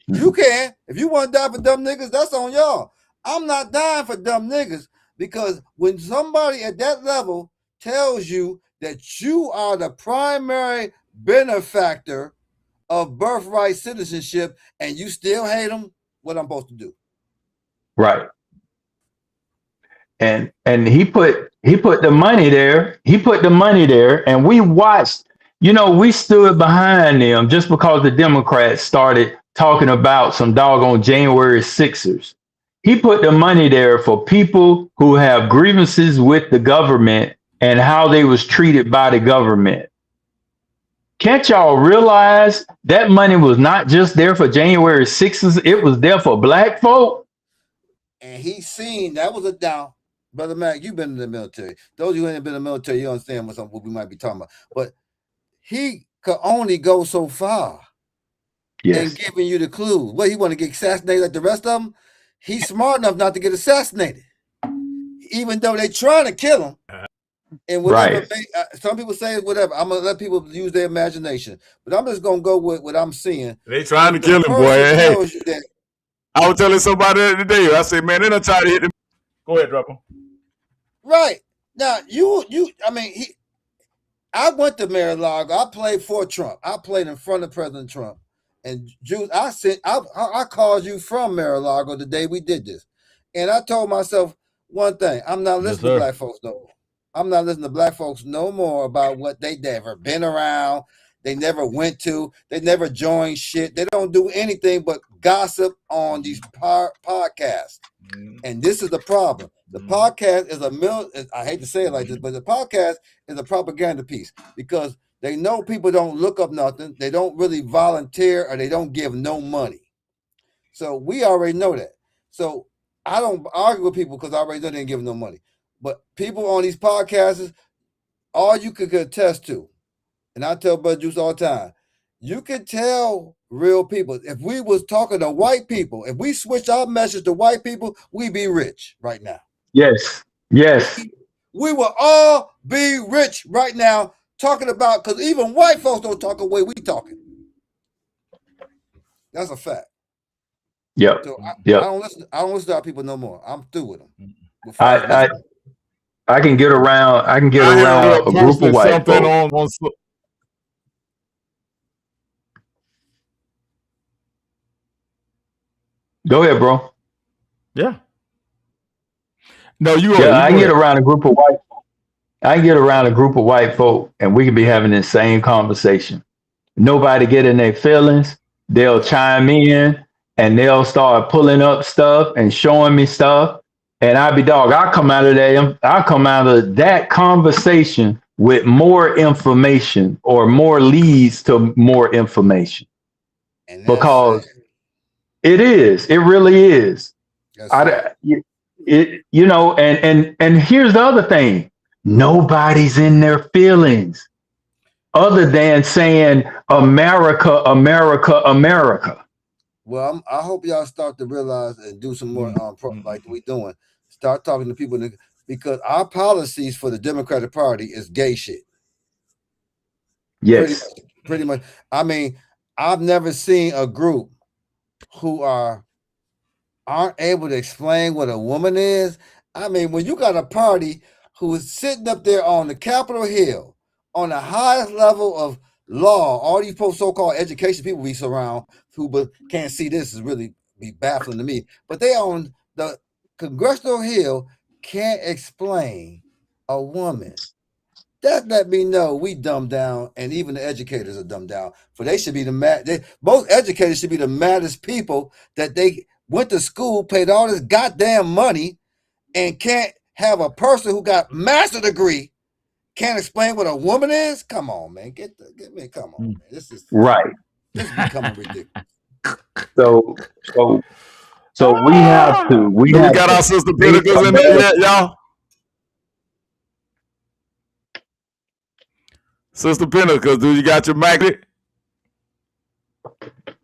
You can. If you want to die for dumb niggas, that's on y'all. I'm not dying for dumb niggas, because when somebody at that level tells you that you are the primary benefactor of birthright citizenship and you still hate them, what I'm supposed to do? Right. And he put the money there. He put the money there, and we watched. We stood behind them just because the Democrats started talking about some doggone January Sixers. He put the money there for people who have grievances with the government and how they was treated by the government. Can't y'all realize that money was not just there for January Sixers? It was there for black folk. And he seen that was a down. Brother Mac, you've been in the military. Those of you who ain't been in the military, you understand what we might be talking about. But he could only go so far in Yes. giving you the clues. What, he want to get assassinated like the rest of them? He's smart enough not to get assassinated, even though they trying to kill him. And whatever, Right. some people say whatever. I'm gonna let people use their imagination, but I'm just gonna go with what I'm seeing. They trying If to the kill him, boy. person Hey, tells you that, I was telling somebody the other day. I said, man, they done tried to hit him. Go ahead, drop him. right now, I mean, I went to Mar-a-Lago. I played for Trump. I played in front of President Trump. And Juice, I called you from Mar-a-Lago the day we did this. And I told myself one thing. I'm not listening to black folks no more. I'm not listening to black folks no more about what they never been around. They never went to. They never joined shit. They don't do anything but gossip on these podcasts. And this is the problem. The podcast is I hate to say it like this, but the podcast is a propaganda piece because they know people don't look up nothing. They don't really volunteer or they don't give no money. So we already know that. So I don't argue with people because I already know they didn't give no money. But people on these podcasts, all you could attest to, and I tell Bud Juice all the time, you can tell real people. If we was talking to white people, if we switch our message to white people, we'd be rich right now. Yes. We will all be rich right now talking about, because even white folks don't talk the way we talking. That's a fact. Yep. So I don't listen to our people no more. I'm through with them. I can get around. I can get around a group of white folks. Go ahead, bro. Yeah. No, I can get around a group of white folk. I can get around a group of white folk and we can be having the same conversation. Nobody get in their feelings. They'll chime in and they'll start pulling up stuff and showing me stuff. And I'll come out of that conversation with more information or more leads to more information. Because it really is. And here's the other thing. Nobody's in their feelings other than saying America, America, America. Well, I hope y'all start to realize and do some more like we doing. Start talking to people because our policies for the Democratic Party is gay shit. Yes. Pretty much. I mean, I've never seen a group who aren't able to explain what a woman is. I mean, when you got a party who is sitting up there on the Capitol Hill, on the highest level of law, all these so-called education people we surround who can't see this is really be baffling to me. But they on the Congressional Hill can't explain a woman. That let me know we dumbed down, and even the educators are dumbed down. For they should be most educators should be the maddest people that they went to school, paid all this goddamn money, and can't have a person who got master's degree can't explain what a woman is. Come on, man, come on, man. This is right. This is becoming ridiculous. So we have to. We got our sister Pinnacles in there yet, y'all? Sister Pinnacles, do you got your magnet?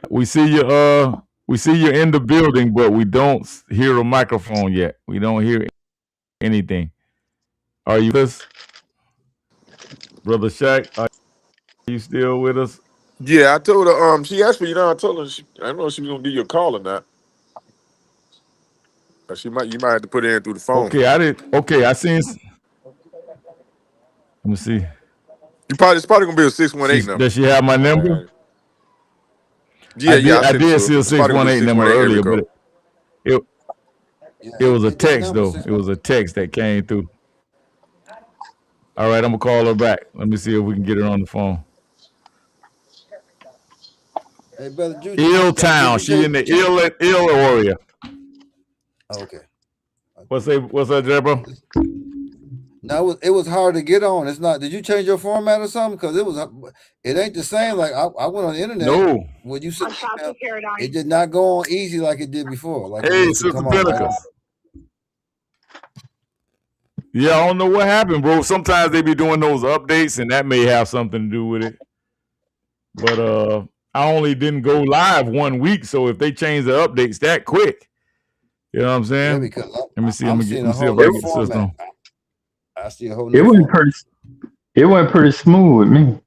We see you. We see you in the building, but we don't hear a microphone yet. We don't hear anything. Are you with us, Brother Shaq? Are you still with us? Yeah, I told her. She asked me. I told her. I don't know if she was gonna give you a call or not. You might have to put it in through the phone. Okay, I seen. Let me see. It's probably gonna be a 618 number. Does she have my number? Yeah, I did see a 618 number earlier, but it was a text though. It was a text that came through. All right, I'm gonna call her back. Let me see if we can get her on the phone. Hey, brother Juice, Ill Town. She in the ill area. Okay. What's that, Deborah? No, it was hard to get on. It's not. Did you change your format or something? Because it ain't the same. Like I went on the internet. No. When you said it did not go on easy like it did before. Like hey, Sister Pinnacles. Yeah, I don't know what happened, bro. Sometimes they be doing those updates, and that may have something to do with it. But I only didn't go live 1 week, so if they change the updates that quick, you know what I'm saying? Yeah, because let me see. Let me see if I can get the system. I see a whole new It went pretty smooth with me.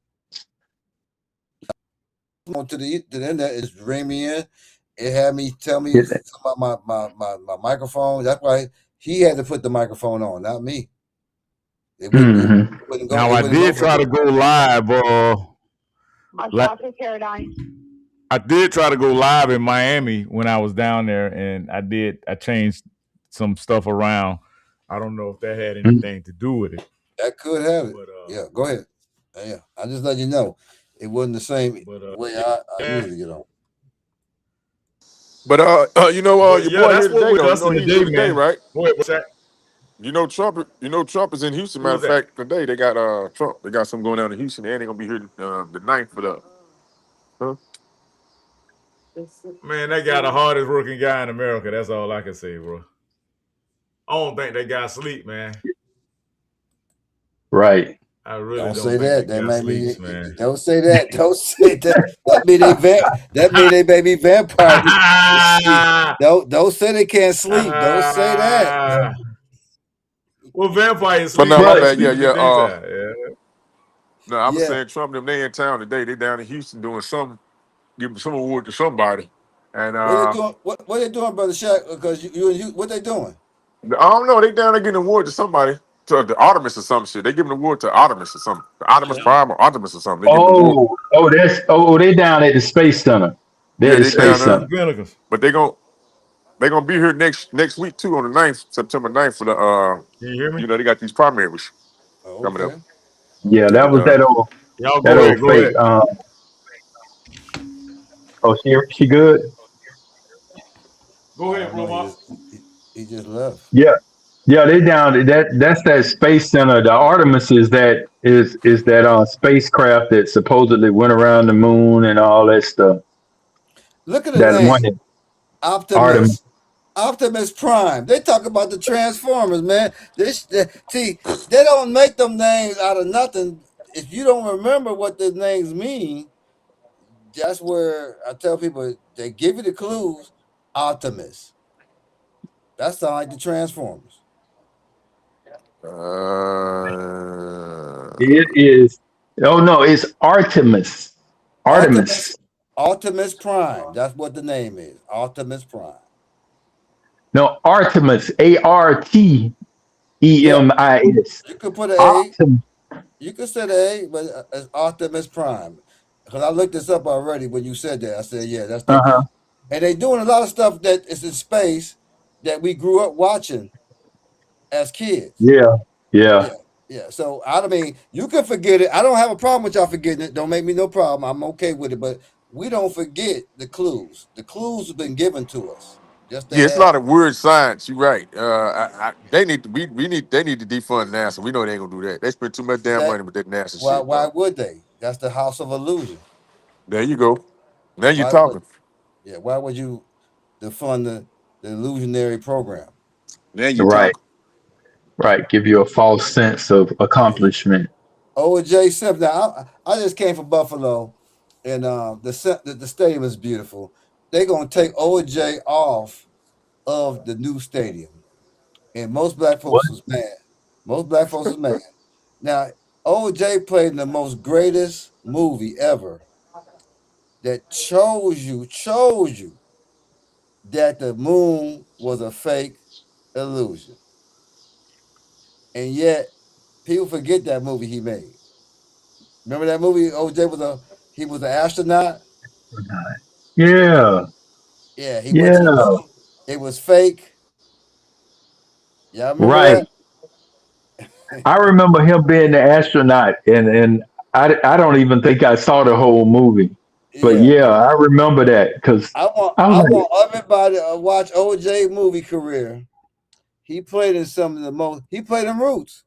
To the internet, it's bring me in. It had me tell me about my microphone. That's why he had to put the microphone on, not me. It wouldn't wouldn't go. Now It I wouldn't go did for try to good. go live. I did try to go live in Miami when I was down there, and I changed some stuff around. I don't know if that had Mm. anything to do with it, That could have it. but Yeah, go ahead. Yeah, I just let you know it wasn't the same way I yeah, usually get on. But but your yeah, boy here that's what today we're though. You know discussing he's here today, today, man. right? Go ahead, what's that? Trump is in Houston. Who Matter was of that? fact, today they got Trump. They got something going down in Houston, and they're gonna be here the 9th for the. Huh? Man, they got the hardest working guy in America. That's all I can say, bro. I don't think they got sleep, man. Right. I really Don't don't say think they that. That got might sleeps, mean. man. Don't say that. Don't say that. That mean they may be vampires. Don't say they can't sleep. Don't say that. Well, vampires But sleep. no, They my But just bad. sleep Yeah, in the yeah. daytime. Yeah. No, I was Yeah. saying Trump them they in town today. They down in Houston doing some, giving some award to somebody, and What they doing? What they doing, brother Shaq? Because you what they doing? I don't know. They down there getting an award to somebody, to the Artemis or some shit. They giving an award to Artemis or something, the Artemis Prime or Artemis or something. They giving an award. they down at the Space Center. They're Yeah, at the they They down Space there, Center. shoot pinnacles. but they gonna be here next week too on the 9th, September 9th for the Can you hear me? they got these primaries Oh, coming up, okay. Yeah, Okay. that and was Y'all that go old ahead. Go fake. ahead. Oh, she good? Go I ahead, don't know. bro. He just left. Yeah. Yeah, they down that's that Space Center. The Artemis is that spacecraft that supposedly went around the moon and all that stuff. Look at the That one name, that Artemis. Optimus. Optimus Prime. They talk about the Transformers, man. See, they don't make them names out of nothing. If you don't remember what the names mean, that's where I tell people they give you the clues. Optimus. That sounds like the Transformers. It is. Oh no, it's Artemis. Optimus. Artemis. Optimus Prime. That's what the name is. Optimus Prime. No, Artemis. Yeah, Artemis. you could put an A. Optim. You could say the A, but it's Optimus Prime. Because I looked this up already when you said that. I said, yeah, that's the. Uh-huh. And they doing a lot of stuff that is in space that we grew up watching as kids. Yeah. Yeah, Yeah. yeah. So I mean, you can forget it. I don't have a problem with y'all forgetting it. Don't make me no problem. I'm okay with it. But we don't forget the clues. The clues have been given to us. Just to yeah, it's a have lot of weird science. You're right. They need to they need to defund NASA. We know they ain't gonna do that. They spend too much damn that. money with that NASA Why? shit, Why dog. would they? That's the house of illusion. There you go. Now you're Why would? talking. Yeah. Why would you defund the illusionary program? Now you Right. talking. Right. Give you a false sense of Yeah. accomplishment. OJ Simpson. Now, I just came from Buffalo, and the stadium is beautiful. They're gonna take OJ off of the new stadium, and most black What? folks was mad. Most black folks was mad. Now, OJ played in the most greatest movie ever that chose you that the moon was a fake illusion, and yet people forget that movie he made. Remember that movie? OJ was he was an astronaut. Yeah. Yeah, he went to the Yeah. moon. It was fake. Y'all remember Right. that? I remember him being the astronaut, and I don't even think I saw the whole movie, but Yeah. yeah, I remember that because I was I like, want everybody to watch OJ movie career. He played in some of the most. He played in Roots.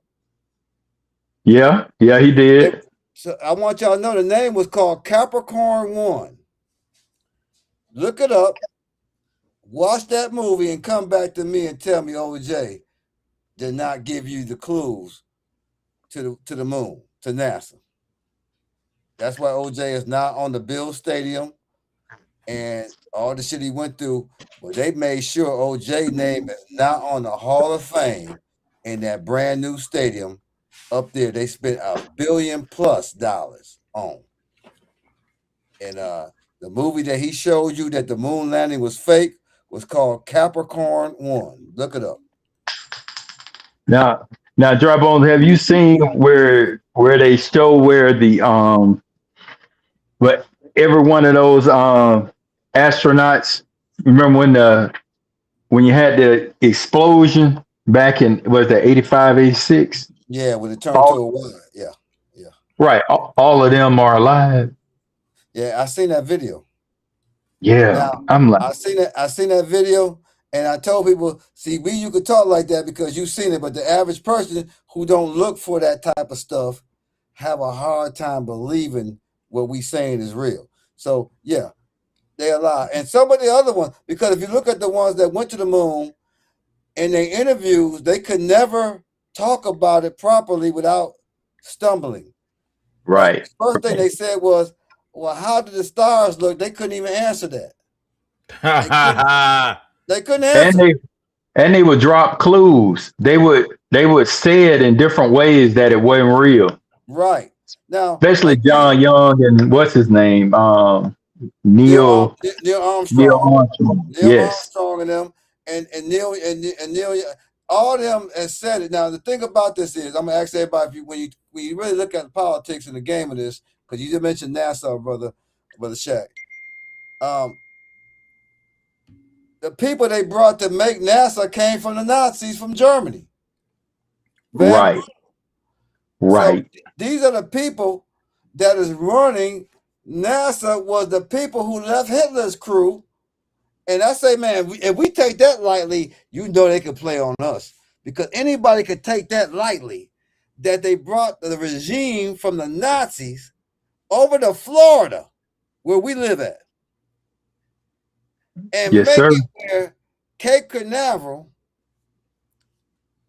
yeah, yeah, he It, did. so I want y'all to know the name was called Capricorn One. Look it up. Watch that movie and come back to me and tell me OJ did not give you the clues to the moon to NASA. That's why OJ is not on the Bill Stadium and all the shit he went through. But they made sure OJ name is not on the Hall of Fame in that brand new stadium up there. They spent $1 billion+ on. And the movie that he showed you that the moon landing was fake was called Capricorn One. Look it up. Now, Now, Dry Bones, have you seen where they show where the but every one of those astronauts? Remember when you had the explosion back in was that 85, 86? Yeah, when it turned to All a wire. Yeah, yeah, right, all of them are alive. yeah. I seen that video. Yeah, Now I'm like, I seen that video, and I told people, see, you could talk like that because you've seen it, but the average person who don't look for that type of stuff have a hard time believing what we saying is real. So yeah, they alive. And some of the other ones, because if you look at the ones that went to the moon in their interviews, they could never talk about it properly without stumbling. And right, the first thing they said was, well, how did the stars look? They couldn't even answer that. They couldn't. They couldn't and answer. they would drop clues. They would say it in different ways that it wasn't real. Right. Now, Especially again, John Young and what's his name, Neil Neil Neil Armstrong, Armstrong. Yes, and them, and Neil, all them has said it. Now, the thing about this is, I'm gonna ask everybody if when you really look at the politics in the game of this, because you just mentioned NASA, brother Shaq. The people they brought to make NASA came from the Nazis from Germany. Van right, Braun. So right. these are the people that is running. NASA was the people who left Hitler's crew. And I say, man, if we take that lightly, you know they could play on us. Because anybody could take that lightly, that they brought the regime from the Nazis over to Florida, where we live at, and Yes, make sir. it where Cape Canaveral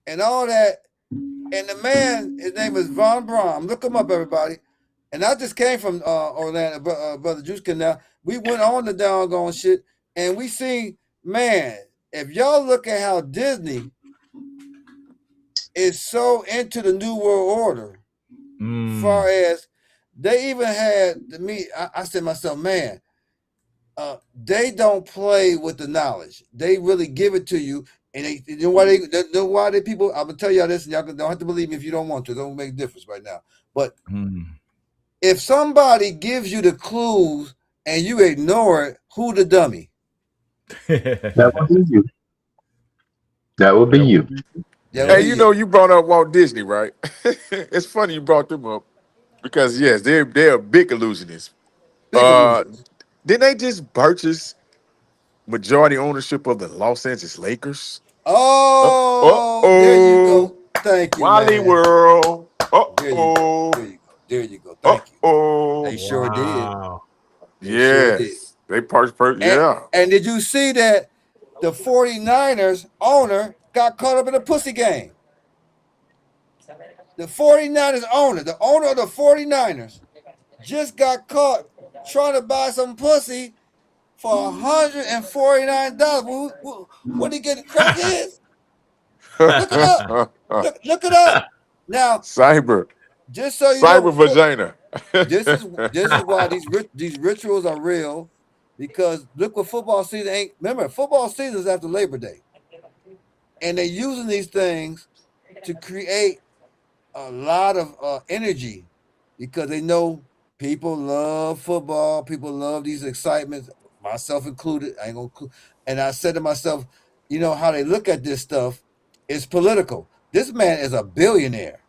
and all that. And the man, his name is Von Braun. Look him up, everybody. And I just came from Orlando, Brother Juice Canal. We went on the doggone shit, and we seen, man, if y'all look at how Disney is so into the New World Order, far as they even had me, I said to myself, man, they don't play with the knowledge. They really give it to you. And you know why they people, I'm gonna tell y'all this, and y'all don't have to believe me if you don't want to. It don't make a difference right now. But if somebody gives you the clues and you ignore it, who the dummy? That would be you. That would be you. That would Hey, be you you. know, you brought up Walt Disney, right? It's funny you brought them up because yes, they're big illusionists. Big illusions. Didn't they just purchase majority ownership of the Los Angeles Lakers? Oh, there you Oh, go. Thank you, Wally man. World. There you go. Oh, There you go. There you go. Thank you. They oh. sure did. Wow. They sure did. Yes, they purchased. And Yeah. and did you see that the 49ers owner got caught up in a pussy game? The 49ers owner, the owner of the 49ers, just got caught trying to buy some pussy for $149. What he getting crackheads? Look it up. Look it up. Now, Cyber, just so you cyber know, vagina. this is why these rituals are real, because look what football season ain't. Remember, football season is after Labor Day, and they're using these things to create a lot of energy, because they know people love football. People love these excitements, myself included. I ain't gonna. And I said to myself, you know how they look at this stuff is political. This man is a billionaire.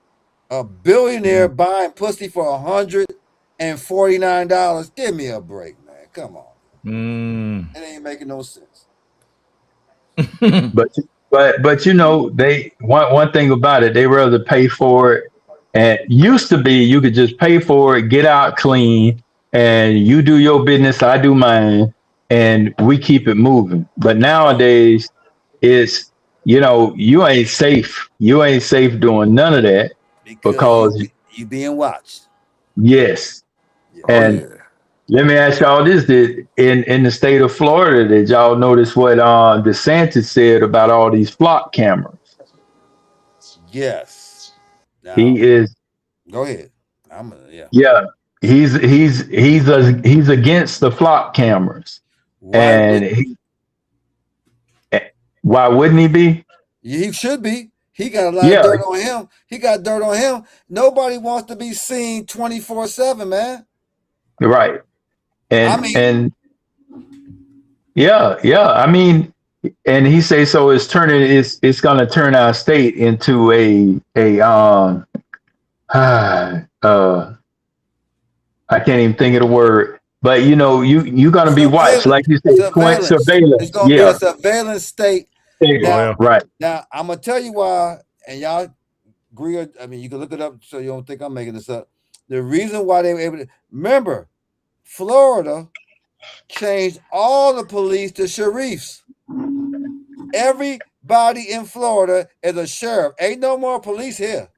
A billionaire buying pussy for $149. Give me a break, man. Come on. It ain't making no sense. But you know, they one thing about it, they rather pay for it. And used to be you could just pay for it, get out clean, and you do your business, I do mine, and we keep it moving. But Right. nowadays it's you ain't safe. You ain't safe doing none of that Because because you being watched. yes. Yeah. Oh And yeah. let me ask y'all this: did in the state of Florida, did y'all notice what DeSantis said about all these flock cameras? Yes. He Now, is, go ahead. Yeah. yeah, he's against the flock cameras, Why and wouldn't why wouldn't he be? he should be. He got a lot of Yeah, dirt on him. He got dirt on him. Nobody wants to be seen 24/7, man. right. I And mean, and yeah. I mean, and he say so. It's going to turn our state into a uh I can't even think of the word. But you're going to be watched, like you say, surveillance. It's surveillance. gonna be a Yeah, surveillance state. Oh Now, yeah. right. I'm gonna tell you why, and y'all agree. I mean, you can look it up so you don't think I'm making this up. The reason why they were able to remember, Florida changed all the police to sheriffs. Everybody in Florida is a sheriff. Ain't no more police here.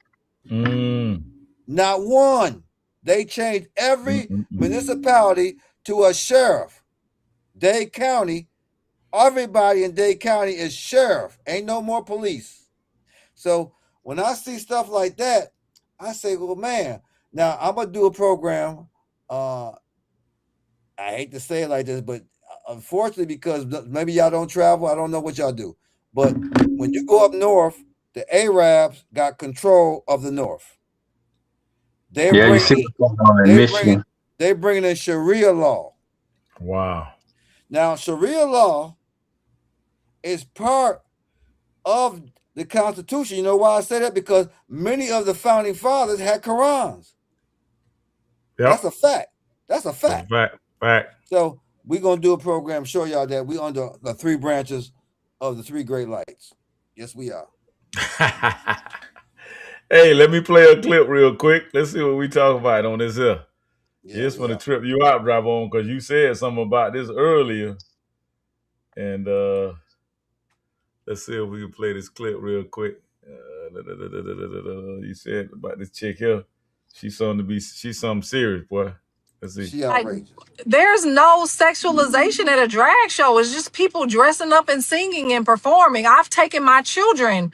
Mm. Not one. They changed every municipality to a sheriff. Dade County, everybody in Dade County is sheriff. Ain't no more police. So when I see stuff like that, I say, well, man, now I'm gonna do a program. I hate to say it like this, but unfortunately, because maybe y'all don't travel, I don't know what y'all do. But when you go up north, the Arabs got control of the north. They're Yeah, you see bringing, what's going on in they bringing, Michigan. they bringing in Sharia law. Wow. Now, Sharia law is part of the Constitution. You know why I say that? Because many of the founding fathers had Qurans. That's Yep. a fact. That's a That's a fact. fact. Fact. So we're gonna do a program, show y'all that we under the three branches of the three great lights. Yes, we are. Hey, let me play a clip real quick. Let's see what we talk about on this here. Yeah, Just we want to are. trip you out, drive on, because you said something about this earlier. And let's see if we can play this clip real quick. You said about this chick here. She's something serious, boy. Let's see. She outrageous. There's no sexualization at a drag show. It's just people dressing up and singing and performing. I've taken my children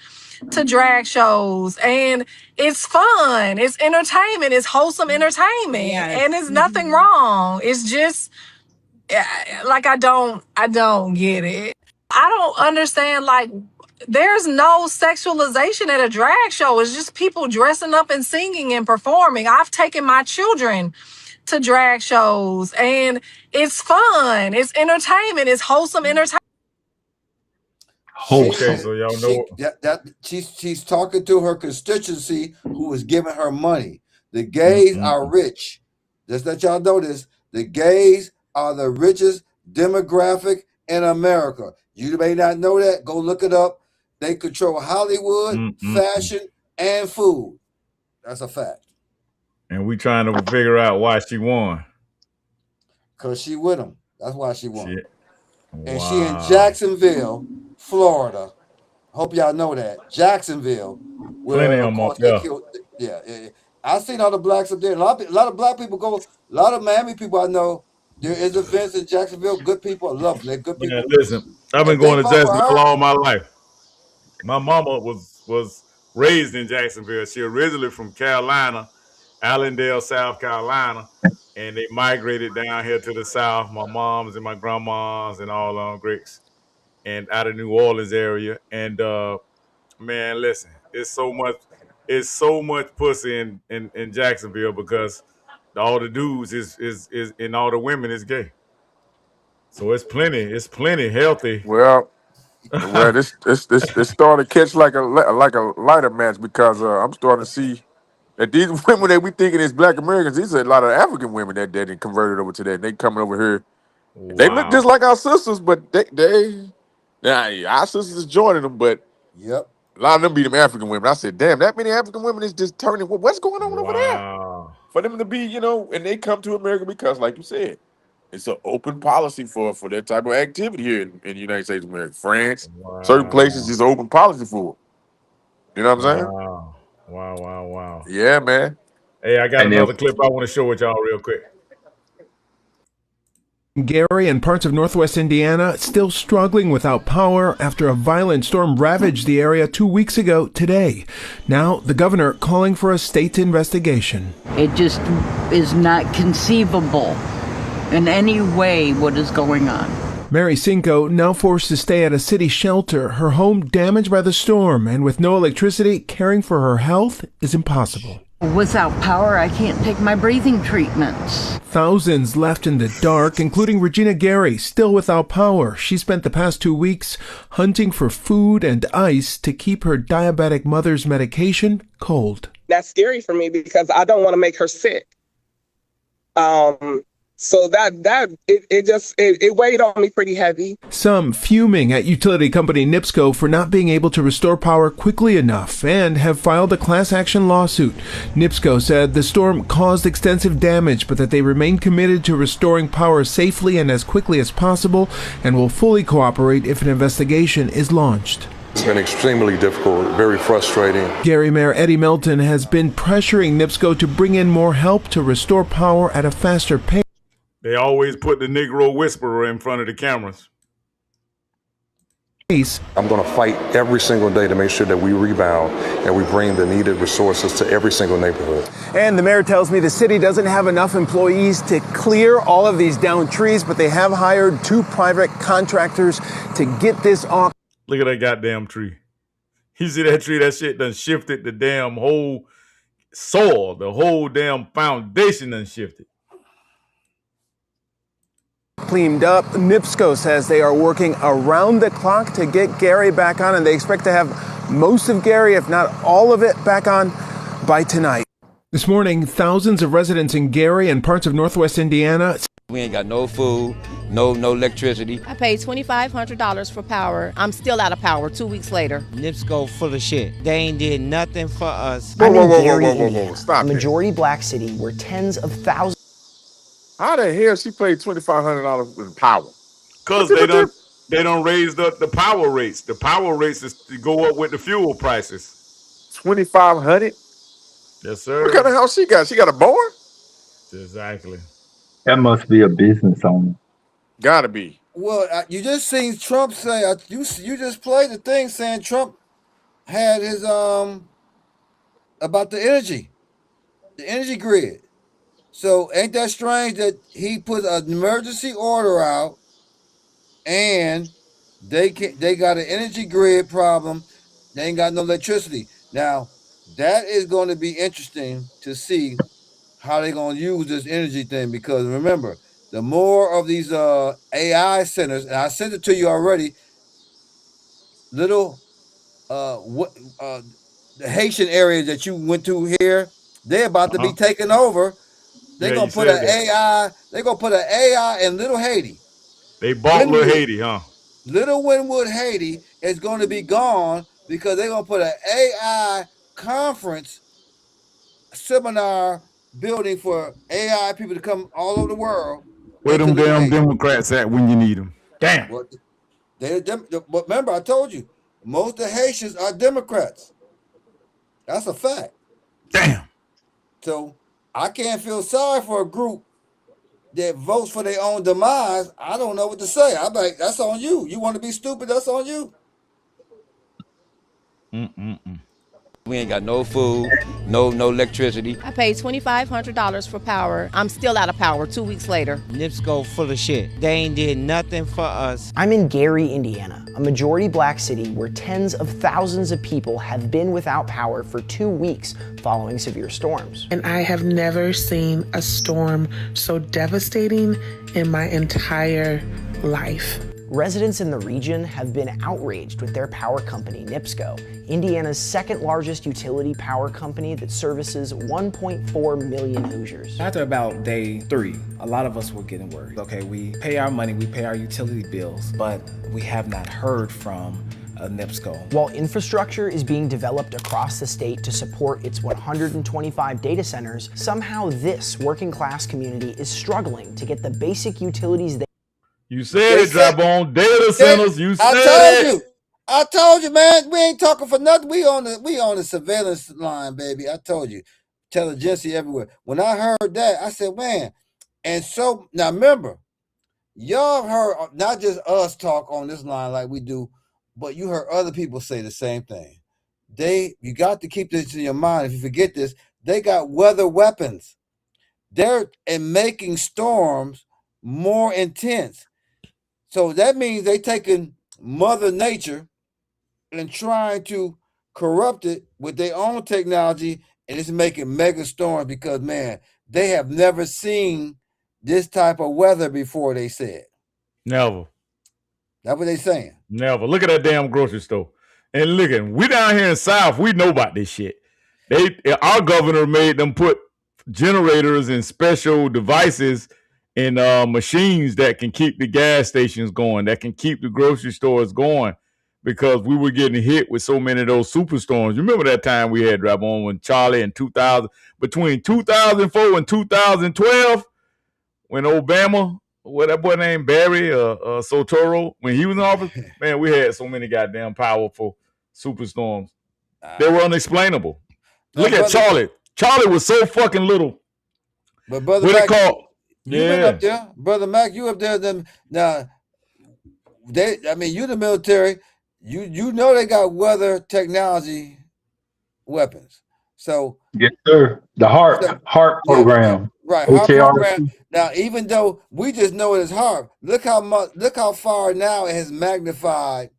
to drag shows and it's fun. It's entertainment. It's wholesome entertainment. Yes. And there's nothing wrong. It's just like I don't get it. I don't understand, like, there's no sexualization at a drag show. It's just people dressing up and singing and performing. I've taken my children to drag shows and it's fun. It's entertainment. It's wholesome entertainment. Okay, so y'all know. She's talking to her constituency who is giving her money. The gays are rich. Just let y'all know this. The gays are the richest demographic in America. You may not know that. Go look it up. They control Hollywood, fashion, and food. That's a fact. And we trying to figure out why she won. Because she with them. That's why she won. Wow. And she in Jacksonville, Florida. Hope y'all know that. Jacksonville. Where, Plenty of them up there. Yeah. I seen all the blacks up there. A lot of black people go. A lot of Miami people I know. There is events in Jacksonville. Good people. I love them. They're good people. Man, listen, I've been going to Jacksonville all my life. My mama was raised in Jacksonville. She originally from Carolina, Allendale, South Carolina, and they migrated down here to the South. My moms and my grandmas and all on Greeks, and out of New Orleans area. And man, listen, it's so much pussy in Jacksonville because all the dudes is and all the women is gay. So it's plenty healthy. Well, this starting to catch like a lighter match because I'm starting to see that these women that we thinking is Black Americans, these are a lot of African women that converted over to that. They coming over here. They look just Wow. like our sisters, but our sisters is joining them, but Yep. a lot of them be them African women. I said, damn, that many African women is just turning. What's going on over there? Wow. For them to be, and they come to America because, like you said, it's an open policy for that type of activity here in the United States of America. France, certain places is open policy for it. You know what I'm saying? Wow. Yeah, man. Hey, I got And then another clip I want to show with y'all real quick. Gary and parts of northwest Indiana still struggling without power after a violent storm ravaged the area 2 weeks ago today. Now, the governor calling for a state investigation. It just is not conceivable in any way what is going on. Mary Cinco now forced to stay at a city shelter, her home damaged by the storm, and with no electricity, caring for her health is impossible. Without power, I can't take my breathing treatments. Thousands left in the dark, including Regina Gary, still without power. She spent the past 2 weeks hunting for food and ice to keep her diabetic mother's medication cold. That's scary for me because I don't want to make her sick. So it weighed on me pretty heavy. Some fuming at utility company NIPSCO for not being able to restore power quickly enough and have filed a class action lawsuit. NIPSCO said the storm caused extensive damage, but that they remain committed to restoring power safely and as quickly as possible and will fully cooperate if an investigation is launched. It's been extremely difficult, very frustrating. Gary Mayor Eddie Melton has been pressuring NIPSCO to bring in more help to restore power at a faster pace. They always put the Negro Whisperer in front of the cameras. I'm going to fight every single day to make sure that we rebound and we bring the needed resources to every single neighborhood. And the mayor tells me the city doesn't have enough employees to clear all of these downed trees, but they have hired 2 private contractors to get this off. Look at that goddamn tree. You see that tree? That shit done shifted the damn whole soil. The whole damn foundation done shifted. Cleaned up. NIPSCO says they are working around the clock to get Gary back on, and they expect to have most of Gary, if not all of it, back on by tonight. This morning, thousands of residents in Gary and parts of northwest Indiana. We ain't got no food, no electricity. I paid $2,500 for power. I'm still out of power 2 weeks later. NIPSCO full of shit. They ain't did nothing for us. Whoa. Stop a majority black city where tens of thousands. How the hell she paid $2,500 in power? Because they don't raise the power rates. The power rates is to go up with the fuel prices. $2,500? Yes, sir. What kind of house she got? She got a board? Exactly. That must be a business owner. Gotta be. Well, you just seen Trump say, you just played the thing saying Trump had his, about the energy grid. So ain't that strange that he put an emergency order out and they got an energy grid problem. They ain't got no electricity. Now, that is going to be interesting to see how they're going to use this energy thing, because remember, the more of these AI centers, and I sent it to you already, little the Haitian area that you went to here, they're about to be taken over. They're gonna put an AI. They're gonna put an AI in Little Haiti. They bought Little Haiti, huh? Little Wynwood, Haiti is going to be gone because they're gonna put an AI conference seminar building for AI people to come all over the world. Where them damn Democrats at when you need them? Damn. Well, but remember, I told you, most of the Haitians are Democrats. That's a fact. Damn. So I can't feel sorry for a group that votes for their own demise. I don't know what to say. I'm like, that's on you. You want to be stupid? That's on you. We ain't got no food, no electricity. I paid $2,500 for power. I'm still out of power 2 weeks later. NIPSCO full of shit. They ain't did nothing for us. I'm in Gary, Indiana, a majority black city where tens of thousands of people have been without power for 2 weeks following severe storms. And I have never seen a storm so devastating in my entire life. Residents in the region have been outraged with their power company, NIPSCO, Indiana's second largest utility power company that services 1.4 million Hoosiers. After about day 3, a lot of us were getting worried. Okay, we pay our money, we pay our utility bills, but we have not heard from NIPSCO. While infrastructure is being developed across the state to support its 125 data centers, somehow this working class community is struggling to get the basic utilities they You said it, drop on data centers. You said it. I told you, man. We ain't talking for nothing. We on the surveillance line, baby. I told you, intelligentsia everywhere. When I heard that, I said, man. And so now remember, y'all heard not just us talk on this line like we do, but you heard other people say the same thing. You got to keep this in your mind. If you forget this, they got weather weapons. They're making storms more intense. So that means they taking Mother Nature and trying to corrupt it with their own technology, and it's making mega storms because, man, they have never seen this type of weather before, they said. Never. That's what they saying. Never. Look at that damn grocery store. And looking, we down here in South, we know about this shit. Our governor made them put generators and special devices in machines that can keep the gas stations going, that can keep the grocery stores going, because we were getting hit with so many of those superstorms. You remember that time we had Drabon when Charlie in 2000, between 2004 and 2012, when Obama, what that boy named Barry Sotoro, when he was in office, man, we had so many goddamn powerful superstorms. They were unexplainable. Look at Charlie. Charlie was so fucking little. But Brother Mac, you been up there. Brother Mac, you up there. Now, you the military. You know they got weather technology weapons. So yes, sir. The HARP program. Right, HARP program. Now, even though we just know it as HARP, look how far now it has magnified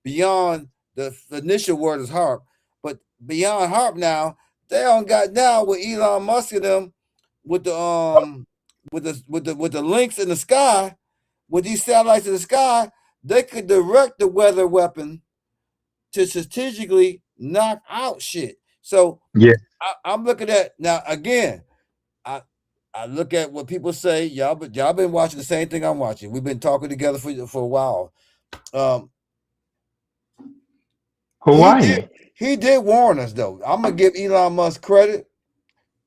beyond the initial word is HARP. But beyond HARP now, they don't got now with Elon Musk and them with the links in the sky, with these satellites in the sky, they could direct the weather weapon to strategically knock out shit. So yeah, I'm looking at now again. I look at what people say. Y'all been watching the same thing I'm watching. We've been talking together for a while. Hawaii. He did warn us though. I'm gonna give Elon Musk credit.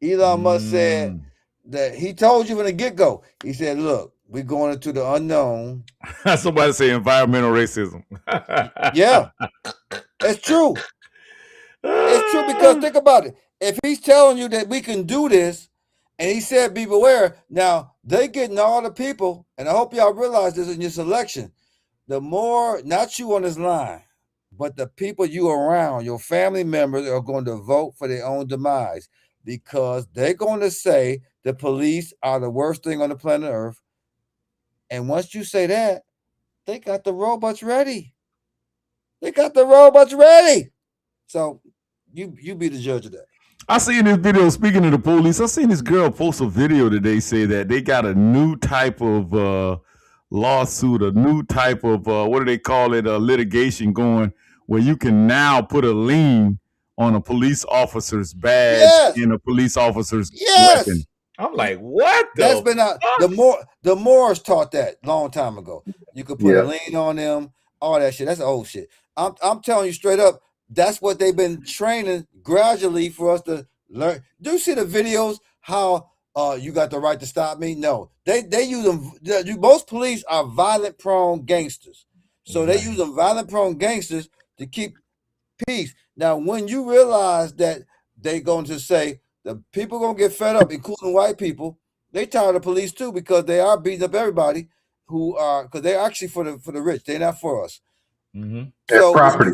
Elon Musk said that he told you from the get-go. He said, "Look, we're going into the unknown." Somebody say environmental racism. Yeah, it's true. It's true because think about it. If he's telling you that we can do this, and he said, "Be beware." Now they getting all the people, and I hope y'all realize this in your selection. The more, not you on this line, but the people you around, your family members, are going to vote for their own demise because they're going to say the police are the worst thing on the planet Earth. And once you say that, they got the robots ready. They got the robots ready. So you be the judge of that. I seen this video, speaking of the police, I seen this girl post a video today say that they got a new type of lawsuit, a new type of, what do they call it, litigation going, where you can now put a lien on a police officer's badge and a police officer's weapon. I'm like, what? That's been out. The Moors taught that long time ago. You could put a lien on them, all that shit. That's old shit. I'm telling you straight up, that's what they've been training gradually for us to learn. Do you see the videos how you got the right to stop me? No, they use them. Most police are violent prone gangsters, so they use them violent prone gangsters to keep peace. Now, when you realize that they're going to say the people gonna get fed up, including white people, they tired of police too because they are beating up everybody who are, because they're actually for the rich. They're not for us. So property.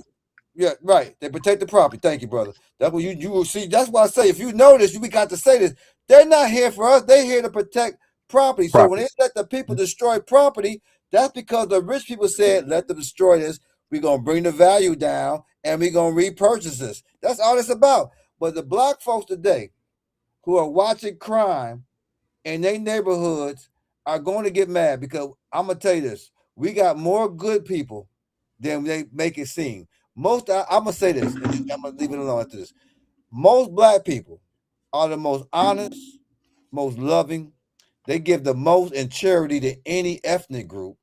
Yeah, right. They protect the property. Thank you, brother. That's what you will see. That's why I say, if you notice, we got to say this. They're not here for us. They're here to protect property. So when they let the people destroy property, that's because the rich people said, let them destroy this. We're going to bring the value down and we're going to repurchase this. That's all it's about. But the black folks today who are watching crime in their neighborhoods are going to get mad because I'm going to tell you this. We got more good people than they make it seem. I'm going to say this, and I'm going to leave it alone after this. Most black people are the most honest, most loving. They give the most in charity to any ethnic group.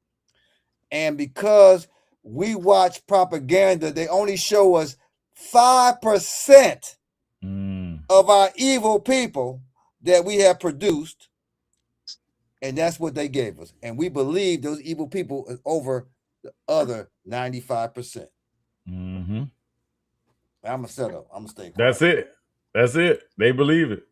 And because we watch propaganda, they only show us 5% of our evil people that we have produced. And that's what they gave us. And we believe those evil people is over the other 95%. I'm gonna set up. I'm gonna stay quiet. That's it. They believe it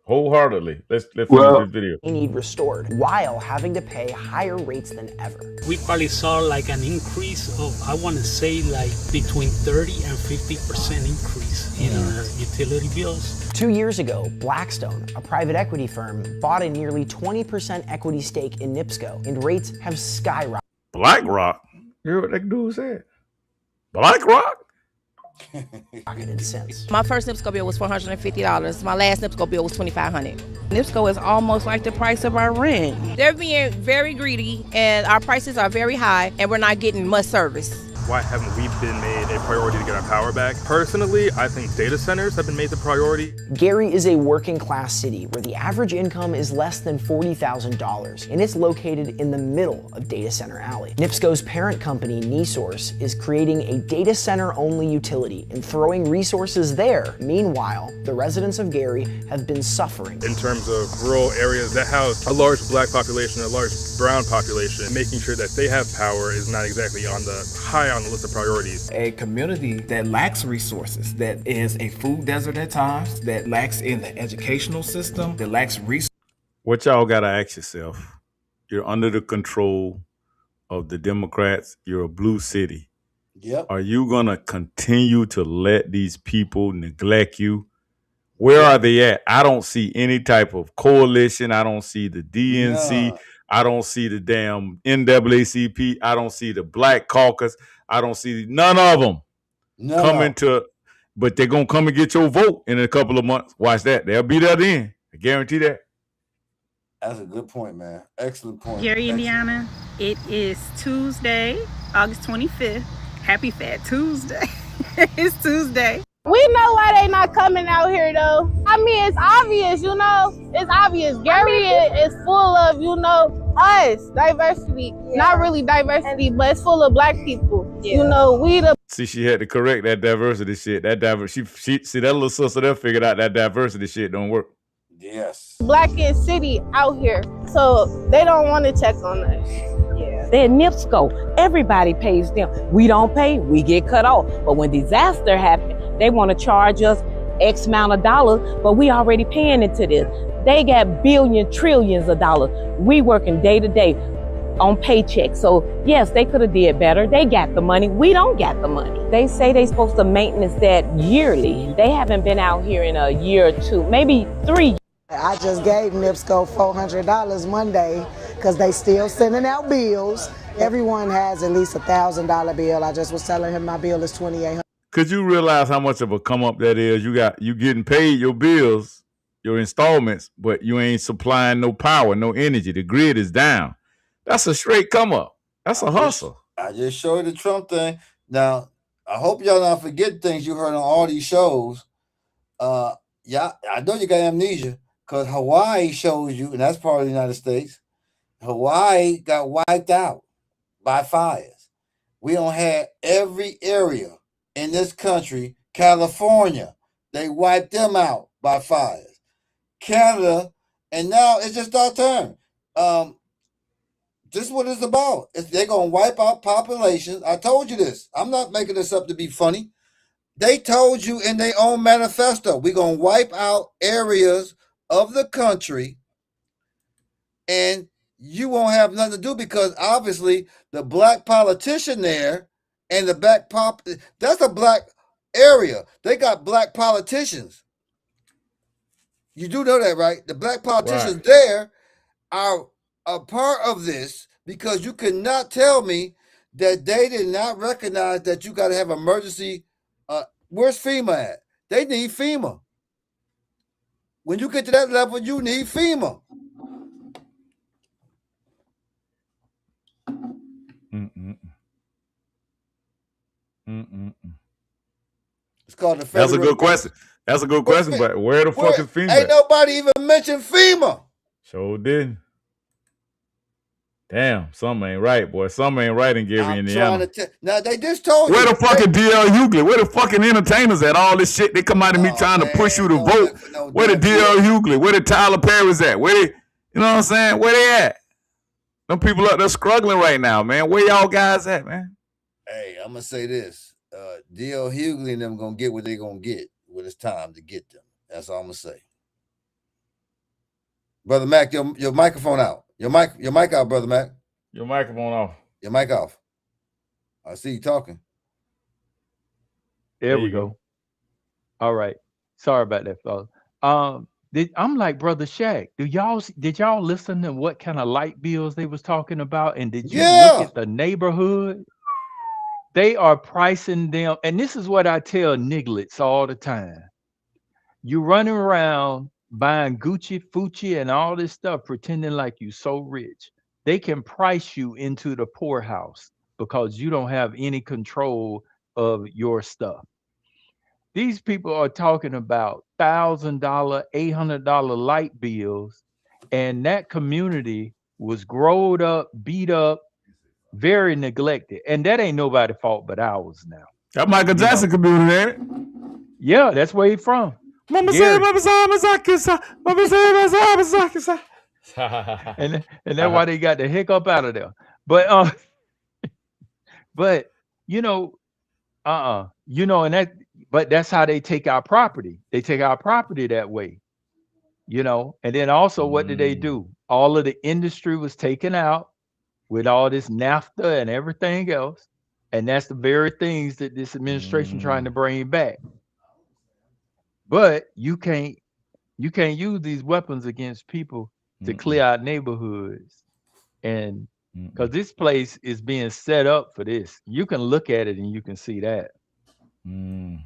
wholeheartedly. Let's finish this video. They need restored while having to pay higher rates than ever. We probably saw like an increase of, I want to say like between 30 and 50% increase in our utility bills. 2 years ago, Blackstone, a private equity firm, bought a nearly 20% equity stake in NIPSCO, and rates have skyrocketed. Black Rock. You heard what that dude said? Black Rock? My first NIPSCO bill was $450. My last NIPSCO bill was $2,500. NIPSCO is almost like the price of our rent. They're being very greedy, and our prices are very high, and we're not getting much service. Why haven't we been made a priority to get our power back? Personally, I think data centers have been made the priority. Gary is a working class city where the average income is less than $40,000, and it's located in the middle of Data Center Alley. NIPSCO's parent company, NiSource, is creating a data center only utility and throwing resources there. Meanwhile, the residents of Gary have been suffering. In terms of rural areas that house a large black population, a large brown population, making sure that they have power is not exactly on the list of priorities. A community that lacks resources, that is a food desert at times, that lacks in the educational system, that lacks resources. What y'all gotta ask yourself, you're under the control of the Democrats, you're a blue city. Yep. Are you gonna continue to let these people neglect you? Where are they at? I don't see any type of coalition. I don't see the DNC. Nah. I don't see the damn NAACP. I don't see the Black Caucus. I don't see none of them coming to, but they're going to come and get your vote in a couple of months. Watch that. They'll be there then. I guarantee that. That's a good point, man. Excellent point. Gary, Indiana. It is Tuesday, August 25th. Happy Fat Tuesday. It's Tuesday. We know why they not coming out here though. I mean, it's obvious, you know. It's obvious. Gary is full of, you know, us, diversity. Yeah. Not really diversity, but it's full of black people. Yeah. You know, we the. See, she had to correct that diversity shit. She see that little sister there figured out that diversity shit don't work. Yes. Blackest city out here, so they don't want to check on us. Yeah. They're NIPSCO. Everybody pays them. We don't pay, we get cut off. But when disaster happens, they want to charge us X amount of dollars, but we already paying into this. They got billions, trillions of dollars. We working day to day on paychecks. So yes, they could have did better. They got the money. We don't got the money. They say they supposed to maintenance that yearly. They haven't been out here in a year or two, maybe 3. I just gave NIPSCO $400 Monday because they still sending out bills. Everyone has at least $1,000 bill. I just was telling him my bill is $2,800. Could you realize how much of a come up that is? You getting paid your bills, your installments, but you ain't supplying no power, no energy. The grid is down. That's a straight come up. That's a hustle. I just showed you the Trump thing. Now, I hope y'all not forget things you heard on all these shows. Yeah, I know you got amnesia because Hawaii shows you, and that's part of the United States. Hawaii got wiped out by fires. We don't have every area in this country. California, they wiped them out by fires. Canada, and now it's just our turn. This is what it's about. They're going to wipe out populations. I told you this. I'm not making this up to be funny. They told you in their own manifesto, we're going to wipe out areas of the country and you won't have nothing to do because obviously the black politician there and the black that's a black area. They got black politicians. You do know that, right? The black politicians there are a part of this because you cannot tell me that they did not recognize that you got to have emergency. Where's FEMA at? They need FEMA. When you get to that level, you need FEMA. It's called the federal. That's a good question. That's a good question, but where the fuck is FEMA? Ain't nobody even mentioned FEMA. Sure didn't. Damn, something ain't right, boy. Something ain't right in Gary, Indiana. Now, they just told where you. Where the fucking DL Hughley? Where the fucking entertainers at? All this shit, they come out of me trying to push you to vote. Where the DL Hughley? Where the Tyler Perry's at? Where they, you know what I'm saying? Where they at? Them people up there struggling right now, man. Where y'all guys at, man? Hey, I'm going to say this. DL Hughley and them going to get what they going to get when it's time to get them. That's all I'm going to say. Brother Mac, your microphone out. Your mic out, Brother Mac. Your microphone off. Your mic off. I see you talking. There we go. All right. Sorry about that, fellas. I'm like, Brother Shaq, did y'all listen to what kind of light bills they was talking about? And did you look Yeah. at the neighborhood? They are pricing them, and this is what I tell nigglets all the time. You running around buying Gucci, Fucci, and all this stuff, pretending like you so rich. They can price you into the poorhouse because you don't have any control of your stuff. These people are talking about $1,000, $800 light bills, and that community was growed up, beat up, very neglected, and that ain't nobody fault but ours now. That Michael Jackson community, ain't it? Yeah, that's where he from. Mama Gary. said, Mama said, Mama said, and that's why they got the hiccup out of there. But but you know, and but that's how they take our property. They take our property that way, and then also what did they do? All of the industry was taken out with all this NAFTA and everything else. And that's the very things that this administration trying to bring back. But you can't use these weapons against people to clear out neighborhoods. And because this place is being set up for this. You can look at it and you can see that. $800,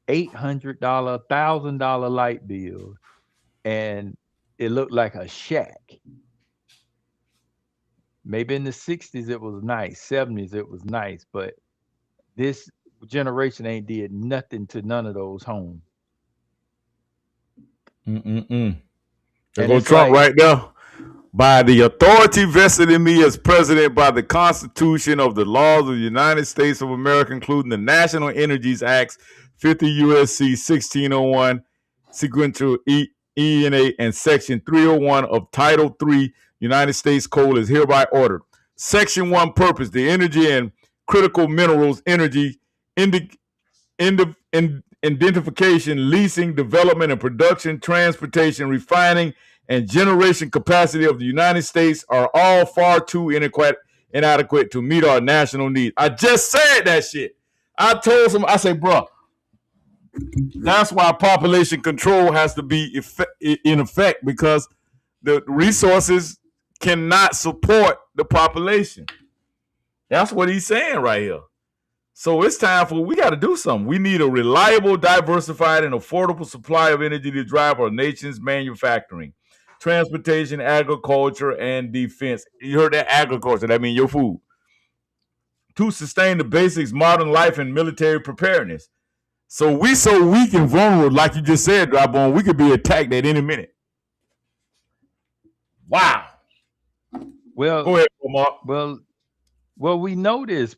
$1,000 light bill, and it looked like a shack. Maybe in the 60s it was nice, 70s it was nice, but this generation ain't did nothing to none of those homes. There go Trump right now. By the authority vested in me as president by the Constitution of the laws of the United States of America, including the National Energies Acts, 50 U.S.C. 1601, sequential E&A, and Section 301 of Title III United States Code is hereby ordered. Section 1 purpose, the energy and critical minerals, energy, identification, leasing, development, and production, transportation, refining, and generation capacity of the United States are all far too inadequate to meet our national needs. I just said that shit. I told him, I said, bro, that's why population control has to be in effect, because the resources cannot support the population. That's what he's saying right here. So it's time we got to do something. We need a reliable, diversified, and affordable supply of energy to drive our nation's manufacturing, transportation, agriculture, and defense. You heard that, agriculture, that means your food. To sustain the basics, modern life, and military preparedness. So we so weak and vulnerable, like you just said, Drybone, we could be attacked at any minute. Wow. Well, go ahead, Omar. Well, we know this.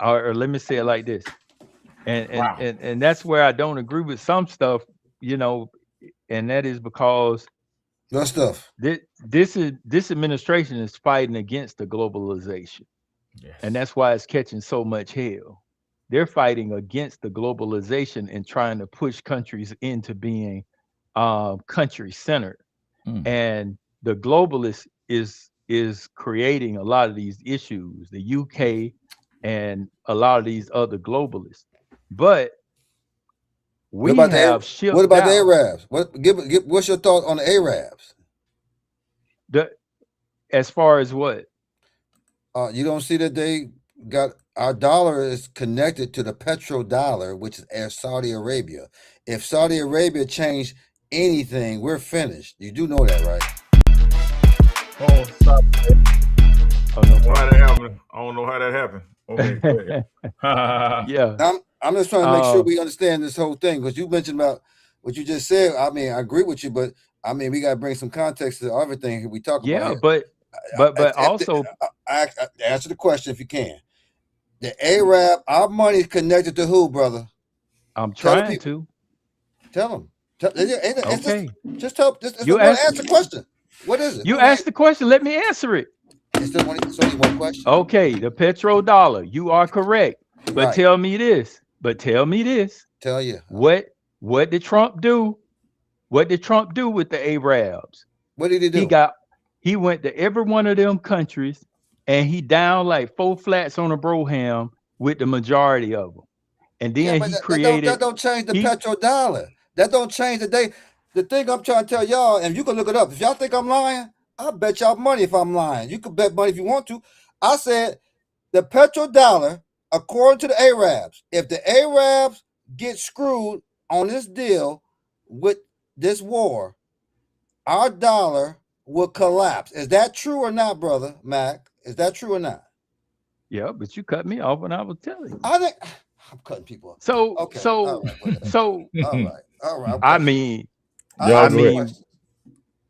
Or let me say it like this. And that's where I don't agree with some stuff, and that is because what stuff? This administration is fighting against the globalization. Yes. And that's why it's catching so much hell. They're fighting against the globalization and trying to push countries into being country-centered. And the globalist is creating a lot of these issues, the UK and a lot of these other globalists. But we have shipped What about out. the Arabs? What's your thought on the Arabs? As far as what? You don't see that they got our dollar is connected to the petrodollar, which is Saudi Arabia. If Saudi Arabia changed anything, we're finished. You do know that, right? Oh, stop. I don't know how that happened. I don't know how that happened. Okay, go ahead. Yeah. I'm just trying to make sure we understand this whole thing, because you mentioned about what you just said. I mean, I agree with you, but I mean, we got to bring some context to everything we talk about. Yeah, but also answer the question if you can. The Arab, our money is connected to who, brother? I'm trying to tell them. Okay. Just tell. Answer the question. What is it? You asked the question. Let me answer it. It's only one question. Okay, the petrodollar. You are correct. But right. Tell me this. Tell you. What did Trump do? What did Trump do with the Arabs? What did he do? He went to every one of them countries and he down like 4 flats on a broham with the majority of them. And then he created. That don't change the petrodollar. That don't change the day. the thing I'm trying to tell y'all, and you can look it up. If y'all think I'm lying, I'll bet y'all money if I'm lying. You can bet money if you want to. I said the petrodollar, according to the Arabs, if the Arabs get screwed on this deal with this war, our dollar will collapse. Is that true or not, brother Mac? Is that true or not? Yeah, but you cut me off when I was telling you. I think I'm cutting people off. So, Okay. so, All right. Whatever. so, All right. All right. I mean, Y'all go ahead.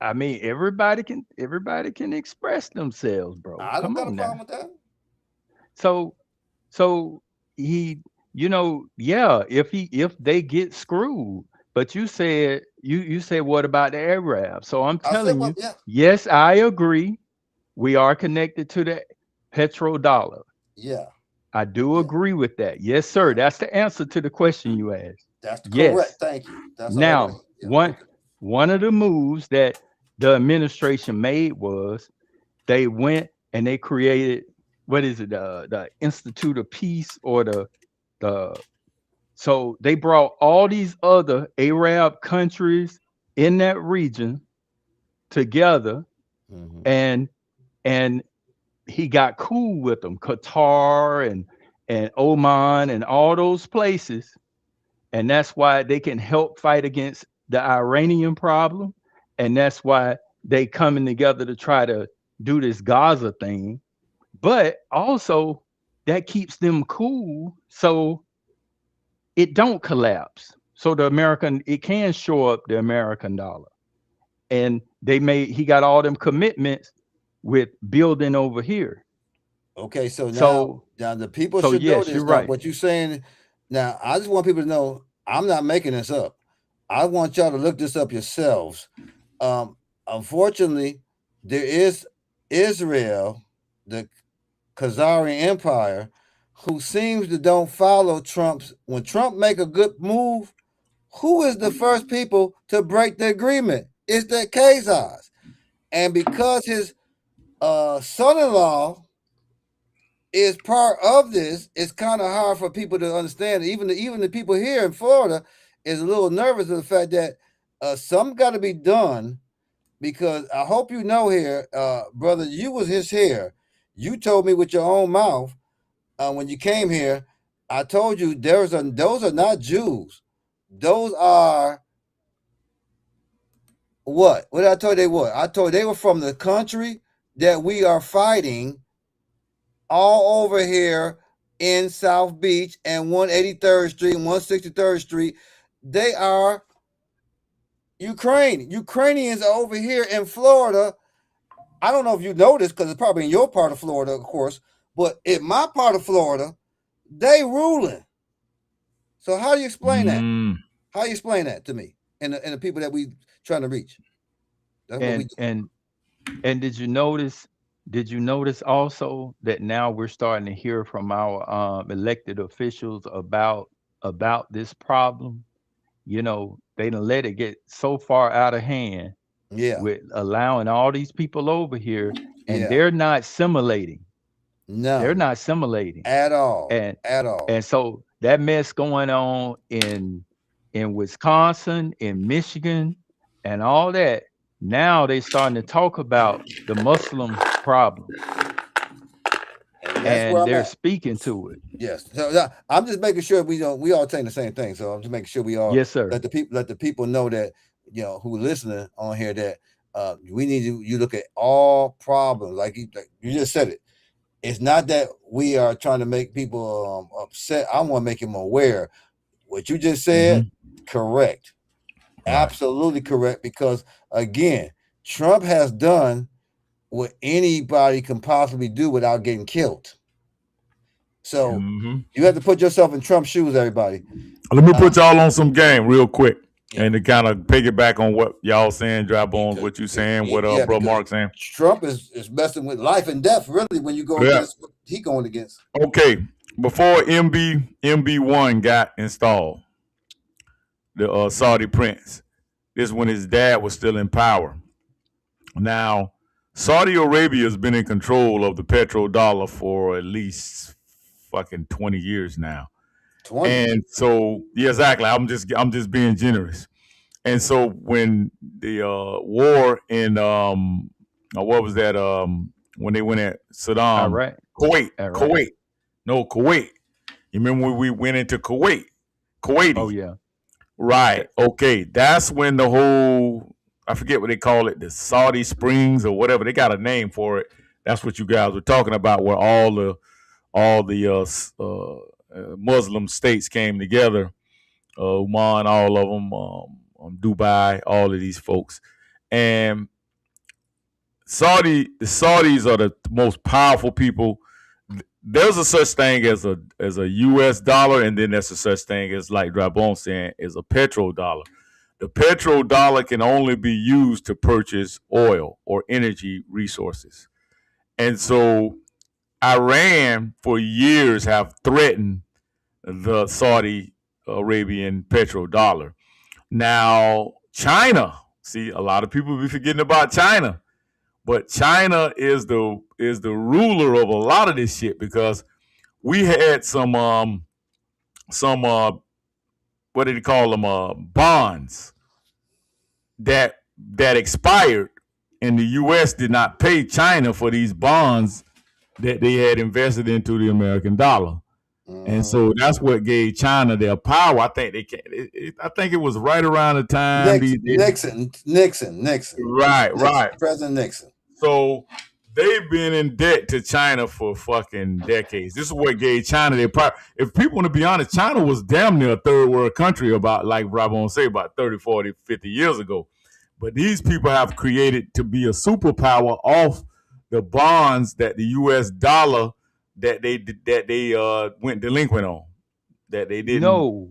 I mean, everybody can express themselves, bro. I don't Come got a on problem now. with that. So he, yeah, if they get screwed, but you said what about the Arabs? So I'm I said, telling well, you, yeah. yes, I agree. We are connected to the petrodollar. Yeah. I do agree with that. Yes, sir. That's the answer to the question you asked. That's Yes. correct. Thank you. That's all I Now, want. Yeah. one of the moves that the administration made was they went and they created, what is it, the Institute of Peace, or the so they brought all these other Arab countries in that region together, and he got cool with them, Qatar and Oman and all those places, and that's why they can help fight against the Iranian problem, and that's why they coming together to try to do this Gaza thing. But also that keeps them cool, so it don't collapse. So it can shore up the American dollar. And he got all them commitments with building over here. Okay, so now the people should know yes, this. you're Now, right. what you're saying, now I just want people to know I'm not making this up. I want y'all to look this up yourselves. Unfortunately, there is Israel, the Khazarian Empire, who seems to don't follow Trump's. When Trump make a good move, who is the first people to break the agreement? It's the Khazars. And because his son-in-law is part of this, it's kind of hard for people to understand. Even the people here in Florida is a little nervous of the fact that something got to be done, because I hope you know here, brother, you was his here. You told me with your own mouth when you came here. I told you those are not Jews. Those are what? What did I told you they were? I told you they were from the country that we are fighting all over here in South Beach and 183rd Street and 163rd Street. They are Ukraine. Ukrainians are over here in Florida. I don't know if you noticed, because it's probably in your part of Florida, of course, but in my part of Florida, they ruling. So how do you explain that? How do you explain that to me and the people that we trying to reach? That's what we do. And did you notice also that now we're starting to hear from our elected officials about this problem? They done let it get so far out of hand. Yeah. With allowing all these people over here, and Yeah. they're not assimilating. No. They're not assimilating at all. At all. And so that mess going on in Wisconsin, in Michigan, and all that, now they starting to talk about the Muslim problem. And they're speaking to it. Yes. So I'm just making sure we all saying the same thing. So I'm just making sure we all, yes, sir, let the people know that, who are listening on here, that we need you look at all problems. Like you just said it. It's not that we are trying to make people upset. I want to make them aware. What you just said, correct. Right. Absolutely correct. Because again, Trump has done what anybody can possibly do without getting killed. So you have to put yourself in Trump's shoes, everybody. Let me put y'all on some game real quick. Yeah. And to kind of piggyback on what y'all saying, drop on what you saying, what bro Mark saying. Trump is messing with life and death, really, when you go against what he going against. Okay, before MB1 got installed, the Saudi prince, this is when his dad was still in power. Now, Saudi Arabia has been in control of the petrodollar for at least fucking 20 years now. 20. And so, yeah, exactly. I'm just being generous. And so when the war in what was that when they went at Saddam, Iraq. Kuwait, no, Kuwait. You remember when we went into Kuwaiti? Oh yeah. Right. Okay. That's when the whole, I forget what they call it, the Saudi Springs or whatever. They got a name for it. That's what you guys were talking about, where all the Muslim states came together. Oman, all of them, Dubai, all of these folks, and the Saudis are the most powerful people. There's a such thing as a U.S. dollar, and then there's a such thing as, like Drabon saying, is a petrodollar. The petrodollar can only be used to purchase oil or energy resources, and so Iran for years have threatened the Saudi Arabian petrodollar. Now China, see, a lot of people be forgetting about China. But China is the ruler of a lot of this shit, because we had some what did they call them, bonds that expired, and the U.S. did not pay China for these bonds that they had invested into the American dollar. And so that's what gave China their power. I think I think it was right around the time Nixon. Right. President Nixon. So they've been in debt to China for fucking decades. This is what gave China their power. If people want to be honest, China was damn near a third world country about, like Brabon say, about 30, 40, 50 years ago. But these people have created to be a superpower off the bonds that the U.S. dollar that they went delinquent on, that they didn't. No.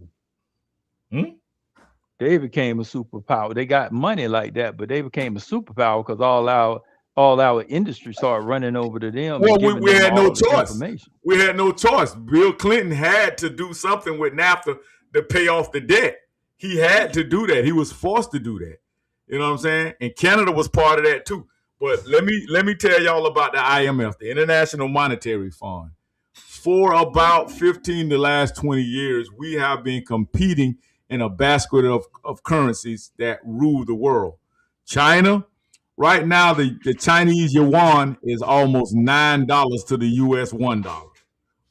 They became a superpower. They got money like that, but they became a superpower because all our industry started running over to them. Well, we had no choice. We had no choice. Bill Clinton had to do something with NAFTA to pay off the debt. He had to do that. He was forced to do that. You know what I'm saying? And Canada was part of that too. But let me tell y'all about the IMF, the International Monetary Fund. For about 15 the last 20 years, we have been competing in a basket of currencies that rule the world. China, right now, the Chinese yuan is almost $9 to the US $1.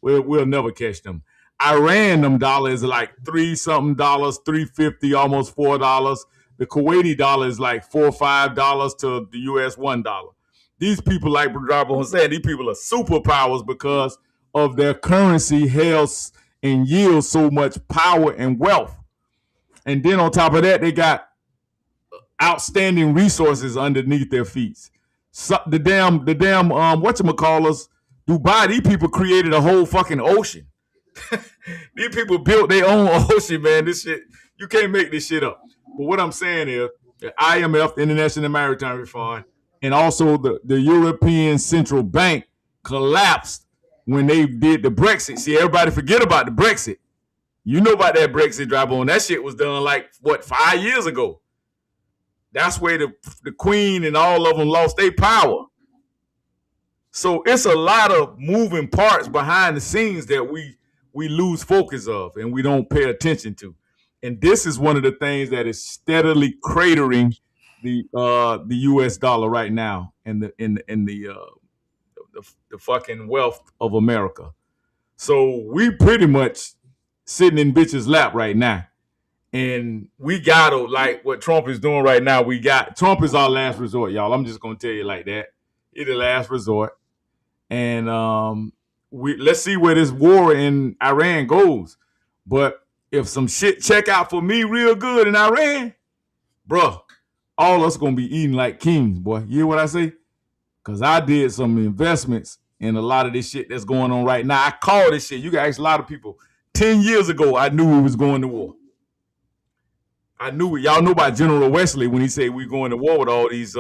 We'll never catch them. Iran, them dollars are like $3-something, $3.50, almost $4. The Kuwaiti dollar is like $4 or $5 to the US $1. These people, like Bravo said, these people are superpowers because of their currency held and yields so much power and wealth. And then on top of that, they got outstanding resources underneath their feet. So the damn whatchamacallers, Dubai, these people created a whole fucking ocean. These people built their own ocean, man. This shit, you can't make this shit up. But what I'm saying is, the IMF, the International Maritime Fund, and also the European Central Bank collapsed when they did the Brexit. See, everybody forget about the Brexit. You know about that Brexit drive on. That shit was done like, 5 years ago. That's where the Queen and all of them lost their power. So it's a lot of moving parts behind the scenes that we lose focus of and we don't pay attention to. And this is one of the things that is steadily cratering the U.S. dollar right now and the fucking wealth of America. So we pretty much sitting in bitches' lap right now. And we gotta, like what Trump is doing right now, Trump is our last resort, y'all. I'm just gonna tell you like that. He's the last resort. And let's see where this war in Iran goes. But if some shit check out for me real good in Iran, bruh, all us gonna be eating like kings, boy. You hear what I say? Because I did some investments in a lot of this shit that's going on right now. I call this shit. You can ask a lot of people. 10 years ago, I knew we was going to war. I knew it. Y'all know about General Wesley when he said we're going to war with all these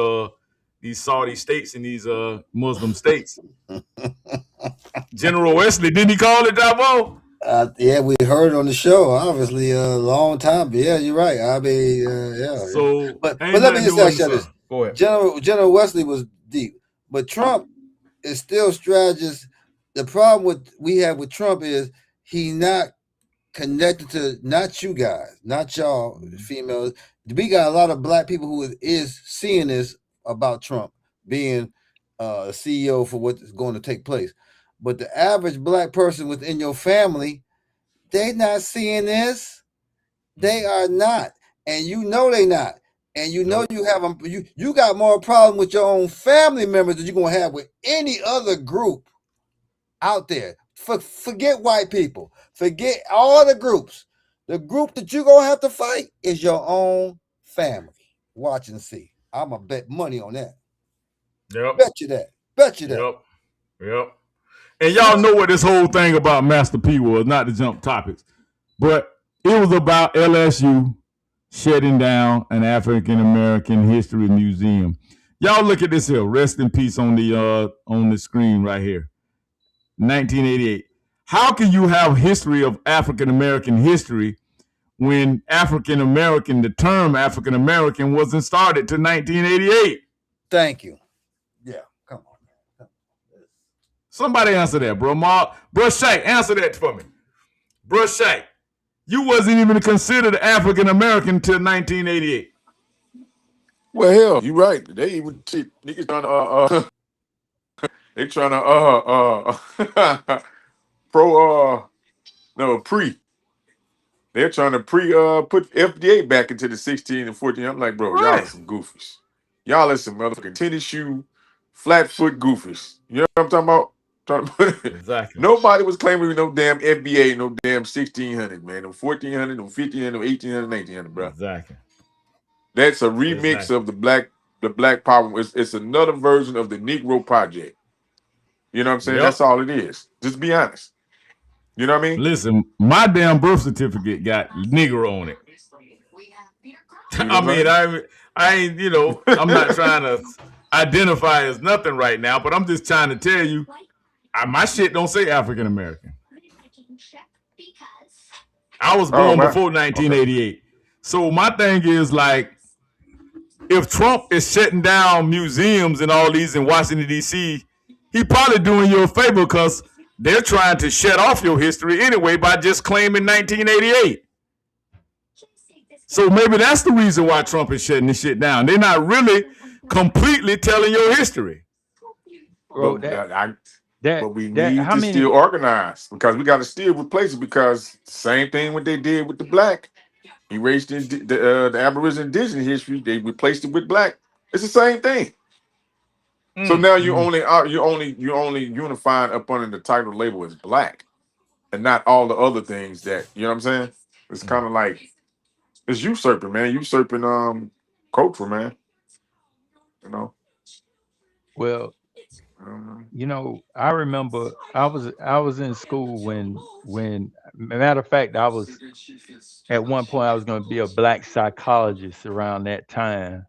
Saudi states and these Muslim states. General Wesley, didn't he call it, Davo? Yeah, we heard it on the show, obviously, a long time. But yeah, you're right. I mean, yeah. So, but let me just ask you this. Go ahead. General Wesley was deep, but Trump is still strategist. The problem we have with Trump is he not connected to not you guys, not y'all females. We got a lot of black people who is seeing this about Trump being CEO for what's going to take place. But the average black person within your family, they not seeing this. They are not, and you know they not, and you know you have them. You got more problem with your own family members than you're gonna have with any other group out there. Forget white people. Forget all the groups. The group that you're gonna have to fight is your own family. Watch and see. I'ma bet money on that. Yep. Bet you that. Bet you that. Yep. Yep. And y'all know what this whole thing about Master P was, not to jump topics, but it was about LSU shutting down an African American history museum. Y'all look at this here. Rest in peace on the screen right here. 1988. How can you have history of African American history when African American, the term African American, wasn't started to 1988? Thank you. Yeah, come on. Somebody answer that, bro. Bro Shay, answer that for me. Bro Shay, you wasn't even considered African American until 1988. Well, hell, you right. They even niggas trying to they trying to pre. They're trying to put FDA back into the 16 and 14. I'm like, bro, y'all are some goofies. Y'all are some motherfucking tennis shoe, flat foot goofies. You know what I'm talking about? Trying to put it. Exactly. Nobody was claiming no damn FBA, no damn 1600, man. No 1400, no 1500, no 1800, 1900, bro. Exactly. That's a remix of the Black Power. It's another version of the Negro Project. You know what I'm saying? Yep. That's all it is. Just be honest. You know what I mean? Listen, my damn birth certificate got nigger on it. I mean, I ain't, you know, I'm not trying to identify as nothing right now, but I'm just trying to tell you, my shit don't say African American. I was born before 1988. Okay. So my thing is like, if Trump is shutting down museums and all these in Washington, D.C., he probably doing you a favor because they're trying to shut off your history anyway by just claiming 1988. So maybe that's the reason why Trump is shutting this shit down. They're not really completely telling your history. Bro, but we need to still organize because we got to still replace it because same thing what they did with the black. Erased the Aboriginal Indigenous history. They replaced it with black. It's the same thing. So now you only unifying up under the title label as black, and not all the other things that you know what I'm saying. It's kind of like it's usurping, man. Usurping culture, man. You know. Well, you know, I remember I was in school when matter of fact I was at one point I was going to be a black psychologist around that time,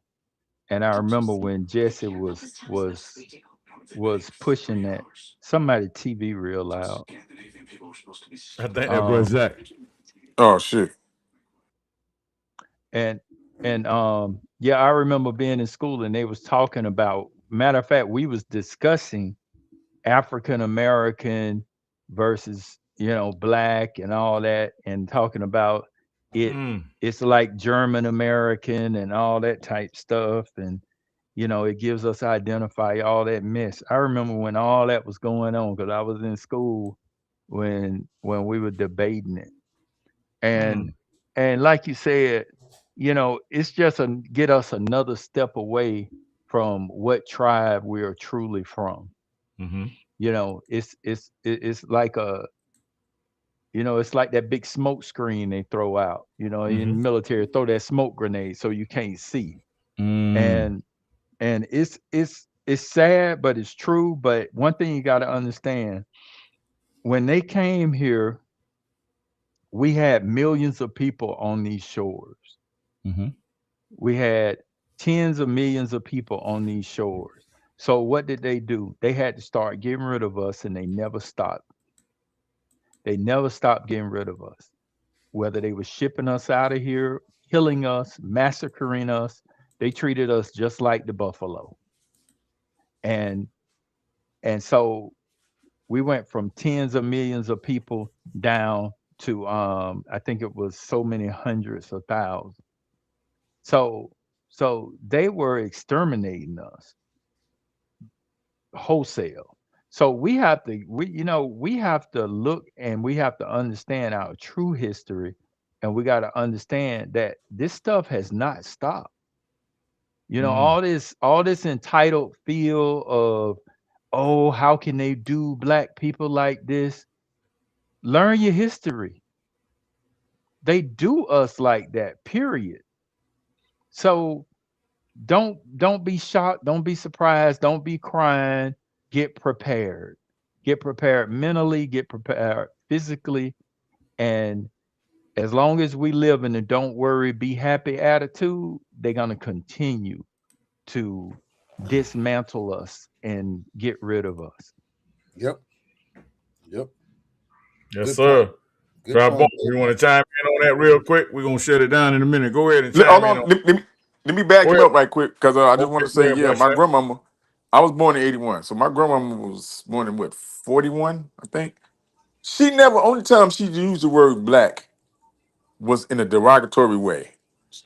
and I remember when Jesse was pushing that. Somebody TV real loud. I think that bro Zach. Oh shit. And yeah, I remember being in school and they was talking about. Matter of fact, we was discussing African American versus black and all that, and talking about it. It's like German American and all that type stuff, and it gives us identify all that mess. I remember when all that was going on because I was in school when we were debating it, and like you said, it's just get us another step away from what tribe we are truly from. Mm-hmm. It's like it's like that big smoke screen they throw out, in the military, throw that smoke grenade so you can't see. And it's sad, but it's true. But one thing you got to understand, when they came here, we had millions of people on these shores. Mm-hmm. We had tens of millions of people on these shores. So what did they do? They had to start getting rid of us, and they never stopped. They never stopped getting rid of us. Whether they were shipping us out of here, killing us, massacring us, they treated us just like the buffalo. And so we went from tens of millions of people down to I think it was so many hundreds of thousands. So they were exterminating us wholesale. So we have to we have to look and we have to understand our true history, and we got to understand that this stuff has not stopped. All this entitled feel of, oh, how can they do black people like this? Learn your history. They do us like that, period. So don't be shocked, don't be surprised, don't be crying. Get prepared. Get prepared mentally, get prepared physically, and as long as we live in a don't worry, be happy attitude, they're going to continue to dismantle us and get rid of us. Yep. Yes, Good sir. point. Good Drop point, bomb. You want to chime in on that real quick? We're going to shut it down in a minute. Go ahead and chime Hold in on. on Let me back Go him ahead. up right quick because I just want Okay, to go say, ahead, yeah, bro. my Shaq. grandmama, I was born in 81. So my grandmama was born in what, 41, I think. She never, only time she used the word black was in a derogatory way.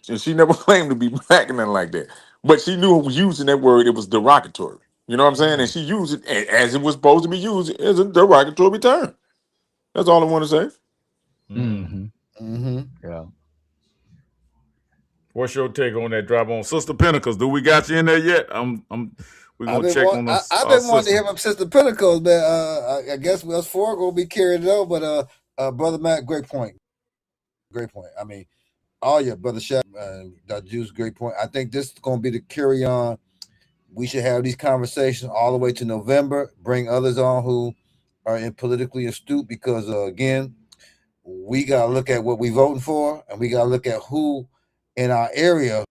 And she never claimed to be black and nothing like that. But she knew using that word, it was derogatory. You know what I'm saying? And she used it as it was supposed to be used as a derogatory term. That's all I want to say. Mm-hmm. Yeah. What's your take on that? Drop on Sister Pinnacles. Do we got you in there yet? We're I've gonna been check want, on I've our been wanting to sister. hear from Sister Pentacles, but I guess us four gonna be carried it over. But Brother Matt, great point. Great point. I mean, all your Brother Shaq, Dr. Juice, great point. I think this is gonna be the carry on. We should have these conversations all the way to November. Bring others on who are politically astute, because again, we gotta look at what we voting for, and we gotta look at who in our area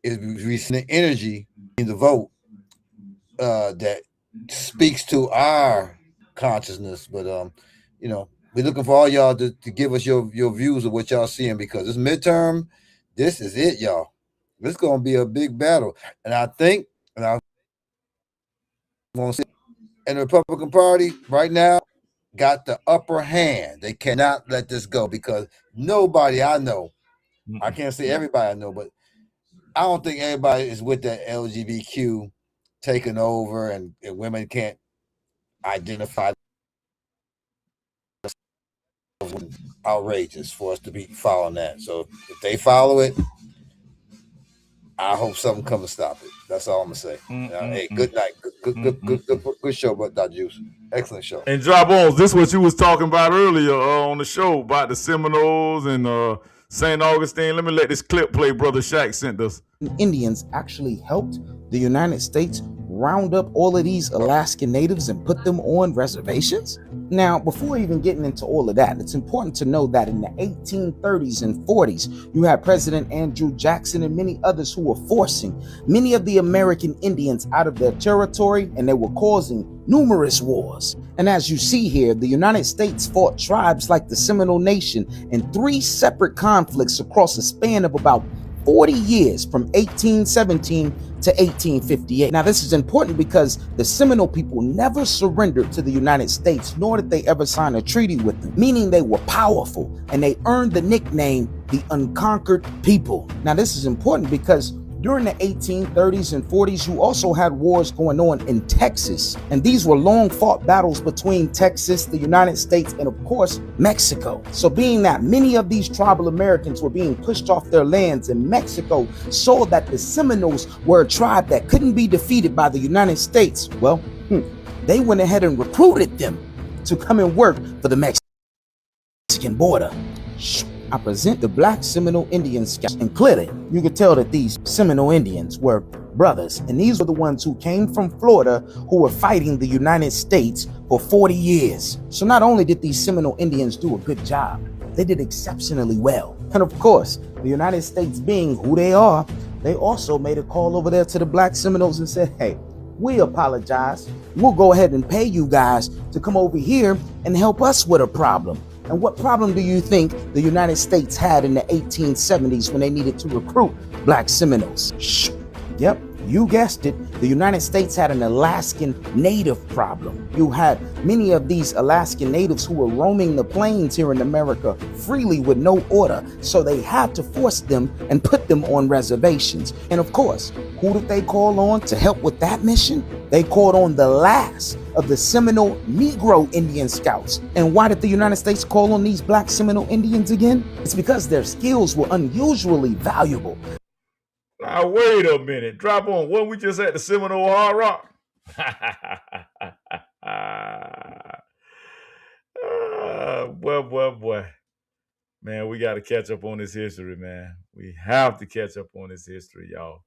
is receiving energy in the vote that speaks to our consciousness. But we're looking for all y'all to give us your views of what y'all seeing, because this midterm, this is it, y'all. This is gonna be a big battle, and I think, and I want to say, in the Republican Party right now got the upper hand. They cannot let this go, because nobody I know, I can't say everybody I know, but I don't think everybody is with that LGBTQ taking over, and women can't identify. Outrageous for us to be following that. So if they follow it, I hope something comes to stop it. That's all I'm gonna say. Hey, good night. Good show, but Dr. Juice. Excellent show. And Drop Bones, this is what you was talking about earlier on the show about the Seminoles and St. Augustine. Let me let this clip play. Brother Shaq sent us. Indians actually helped the United States round up all of these Alaskan natives and put them on reservations? Now, before even getting into all of that, it's important to know that in the 1830s and 40s, you had President Andrew Jackson and many others who were forcing many of the American Indians out of their territory, and they were causing numerous wars. And as you see here, the United States fought tribes like the Seminole Nation in 3 separate conflicts across a span of about 40 years, from 1817 to 1858. Now, this is important because the Seminole people never surrendered to the United States, nor did they ever sign a treaty with them, meaning they were powerful, and they earned the nickname the Unconquered People. Now, this is important because during the 1830s and 40s, you also had wars going on in Texas. And these were long fought battles between Texas, the United States, and of course, Mexico. So being that many of these tribal Americans were being pushed off their lands, and Mexico saw that the Seminoles were a tribe that couldn't be defeated by the United States, well, they went ahead and recruited them to come and work for the Mexican border. I present the Black Seminole Indian Scouts, and clearly you could tell that these Seminole Indians were brothers, and these were the ones who came from Florida who were fighting the United States for 40 years. So not only did these Seminole Indians do a good job, they did exceptionally well. And of course, the United States being who they are, they also made a call over there to the Black Seminoles and said, hey, we apologize. We'll go ahead and pay you guys to come over here and help us with a problem. And what problem do you think the United States had in the 1870s when they needed to recruit Black Seminoles? Yep, You guessed it, the United States had an Alaskan native problem. You had many of these Alaskan natives who were roaming the plains here in America freely with no order, so they had to force them and put them on reservations. And of course, who did they call on to help with that mission? They called on the last of the Seminole Negro Indian Scouts. And why did the United States call on these black Seminole Indians again? It's because their skills were unusually valuable. Now, wait a minute. Drop on. What we just at the Seminole Hard Rock? Boy. Man, we got to catch up on this history, man. We have to catch up on this history, y'all.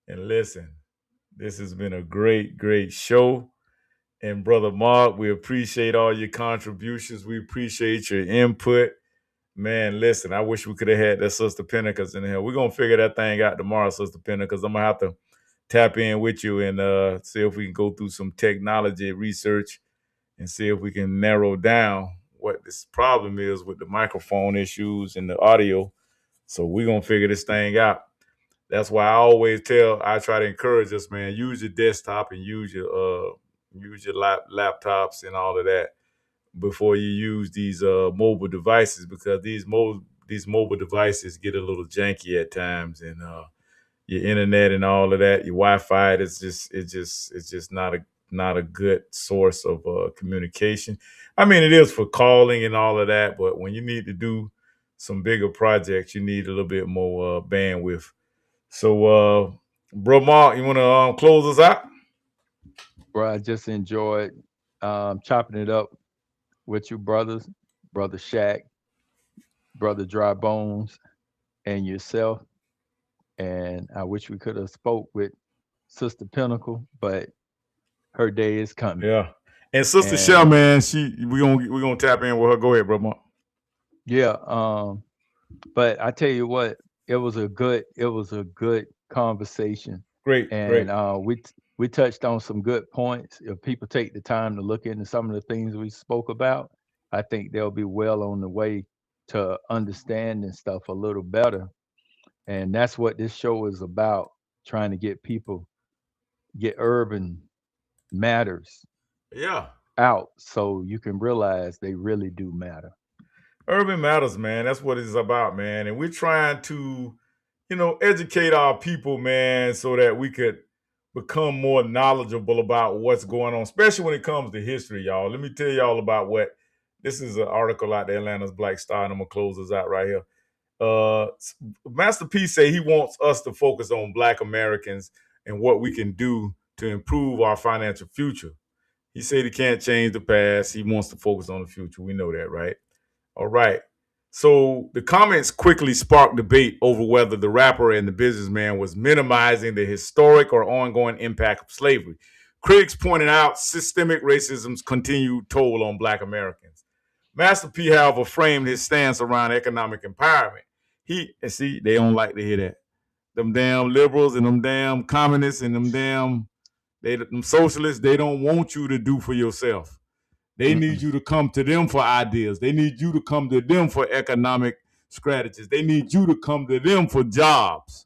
And listen, this has been a great, great show. And Brother Mark, we appreciate all your contributions. We appreciate your input. Man, listen, I wish we could have had that Sister Pinnacles in here. We're going to figure that thing out tomorrow, Sister Pinnacles. I'm going to have to tap in with you and see if we can go through some technology research and see if we can narrow down what this problem is with the microphone issues and the audio. So we're going to figure this thing out. That's why I try to encourage us, man, use your desktop and use your laptops and all of that before you use these mobile devices, because these mobile devices get a little janky at times, and your internet and all of that, your Wi-Fi, it's just not a good source of communication. I mean, it is for calling and all of that, but when you need to do some bigger projects, you need a little bit more bandwidth. So, Bro Mark, you want to close us out? Bro, I just enjoyed chopping it up with you brothers, Brother Shaq, Brother Dry Bones, and yourself. And I wish we could have spoke with Sister Pinnacle, but her day is coming. Yeah. And Sister Shell, man, we're gonna tap in with her. Go ahead, Bro Mark. Yeah. But I tell you what, it was a good conversation. Great. And we touched on some good points. If people take the time to look into some of the things we spoke about, I think they'll be well on the way to understanding stuff a little better. And that's what this show is about, trying to get Urban Matters out so you can realize they really do matter. Urban Matters, man. That's what it's about, man. And we're trying to, educate our people, man, so that we could become more knowledgeable about what's going on, especially when it comes to history, y'all. Let me tell y'all about this is an article out the Atlanta's Black Star, and I'm going to close this out right here. Master P say he wants us to focus on Black Americans and what we can do to improve our financial future. He said he can't change the past. He wants to focus on the future. We know that, right? All right. So the comments quickly sparked debate over whether the rapper and the businessman was minimizing the historic or ongoing impact of slavery. Critics pointed out systemic racism's continued toll on Black Americans. Master P, however, framed his stance around economic empowerment. They don't like to hear that. Them damn liberals and them damn communists and them socialists, they don't want you to do for yourself. They need you to come to them for ideas. They need you to come to them for economic strategies. They need you to come to them for jobs.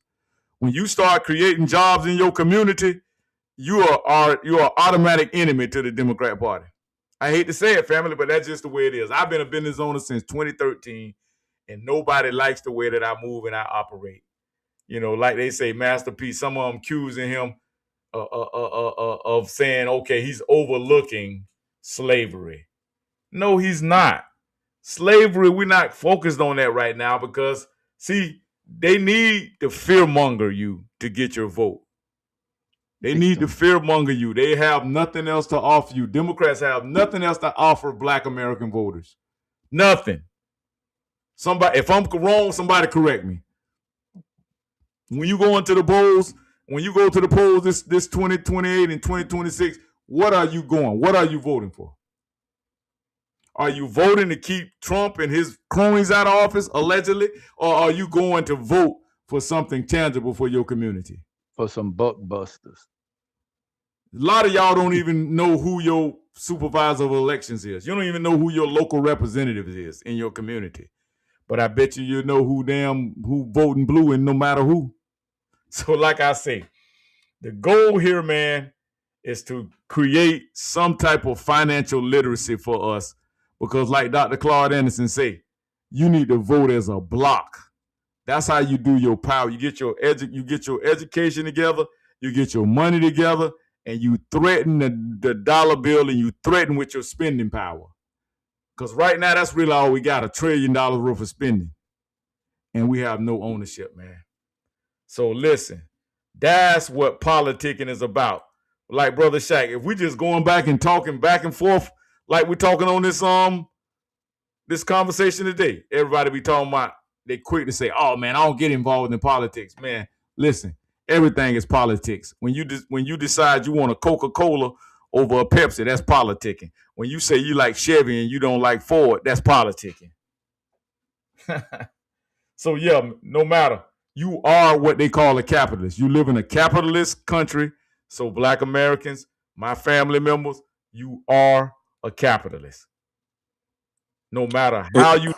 When you start creating jobs in your community, you are automatic enemy to the Democrat Party. I hate to say it, family, but that's just the way it is. I've been a business owner since 2013, and nobody likes the way that I move and I operate. Like they say, Master P, some of them accusing him of saying, okay, he's overlooking slavery. No, he's not. Slavery, we're not focused on that right now because, see, they need to fearmonger you to get your vote. They need to fearmonger you. They have nothing else to offer you. Democrats have nothing else to offer Black American voters. Nothing. If I'm wrong, somebody correct me. When you go to the polls this 2028 and 2026, what are you going? What are you voting for? Are you voting to keep Trump and his cronies out of office, allegedly? Or are you going to vote for something tangible for your community? For some buck busters. A lot of y'all don't even know who your supervisor of elections is. You don't even know who your local representative is in your community. But I bet you know who voting blue and no matter who. So like I say, The goal here, man, is to create some type of financial literacy for us. Because like Dr. Claude Anderson say, you need to vote as a block. That's how you do your power. You get your education together, you get your money together, and you threaten the dollar bill and you threaten with your spending power. Because right now, that's really all we got, $1 trillion worth of spending. And we have no ownership, man. So listen, that's what politicking is about. Like Brother Shaq, if we just going back and talking back and forth like we're talking on this conversation today, everybody be talking about, they quick to say, oh man, I don't get involved in politics. Man, listen, everything is politics. When you decide you want a Coca-Cola over a Pepsi, that's politicking. When you say you like Chevy and you don't like Ford, that's politicking. So yeah, no matter, you are what they call a capitalist. You live in a capitalist country. So Black Americans, my family members, you are a capitalist. No matter how you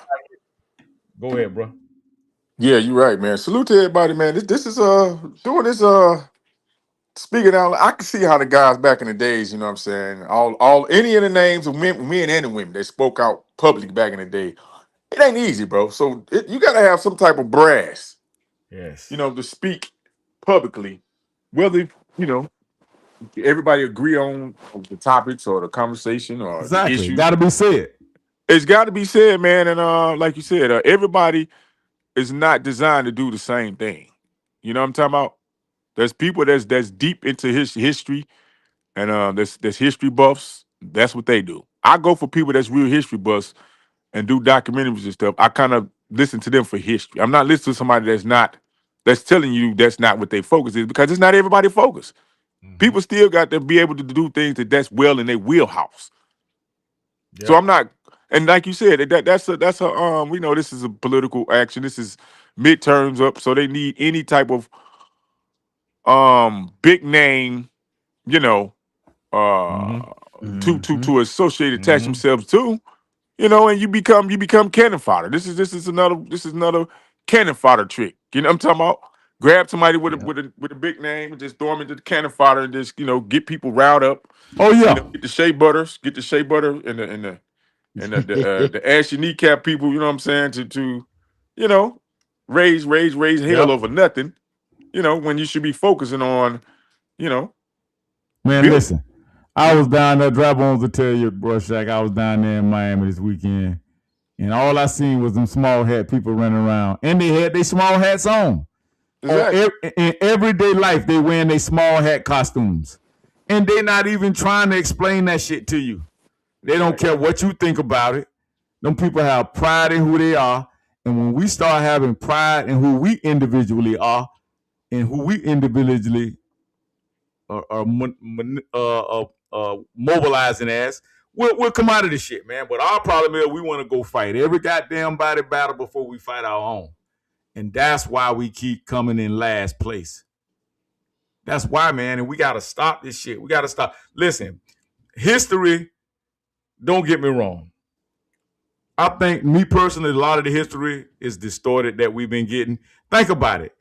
go ahead, bro. Yeah, you're right, man. Salute to everybody, man. This is doing this speaking out. I can see how the guys back in the days, you know what I'm saying? All any of the names of men and the women that spoke out public back in the day. It ain't easy, bro. So you gotta have some type of brass, Yes. you know, to speak publicly, whether everybody agree on the topics or the conversation or the Exactly. issue. Gotta be said. It's got to be said, man. And like you said, everybody is not designed to do the same thing. You know what I'm talking about? There's people that's deep into his history, and there's history buffs. That's what they do. I go for people that's real history buffs and do documentaries and stuff. I kind of listen to them for history. I'm not listening to somebody that's telling you that's not what they focus is, because it's not everybody focus. People still got to be able to do things that's well in their wheelhouse. Yep. So I'm not, and like you said, that's a we know this is a political action. This is midterms up, so they need any type of big name, you know, to associate, attach themselves to, and you become cannon fodder. This is another cannon fodder trick. You know what I'm talking about? Grab somebody with a big name and just throw them into the cannon fodder and just get people riled up. Oh yeah. Get the shea butter and the ash your kneecap people. You know what I'm saying? To raise hell over nothing. When you should be focusing on Man, building. listen. I was down there, Dry Bones will tell you, bro, Shaq, I was down there in Miami this weekend, and all I seen was them small hat people running around, and they had their small hats on. Exactly. In everyday life, they wearing their small hat costumes, and they not even trying to explain that shit to you. They don't care what you think about it. Them people have pride in who they are, and when we start having pride in who we individually are, and who we individually are mobilizing as, we'll come out of this shit, man. But our problem is we want to go fight every goddamn body battle before we fight our own. And that's why we keep coming in last place. That's why, man. And we got to stop this shit. We got to stop. Listen, history, don't get me wrong. I think, me personally, a lot of the history is distorted that we've been getting. Think about it.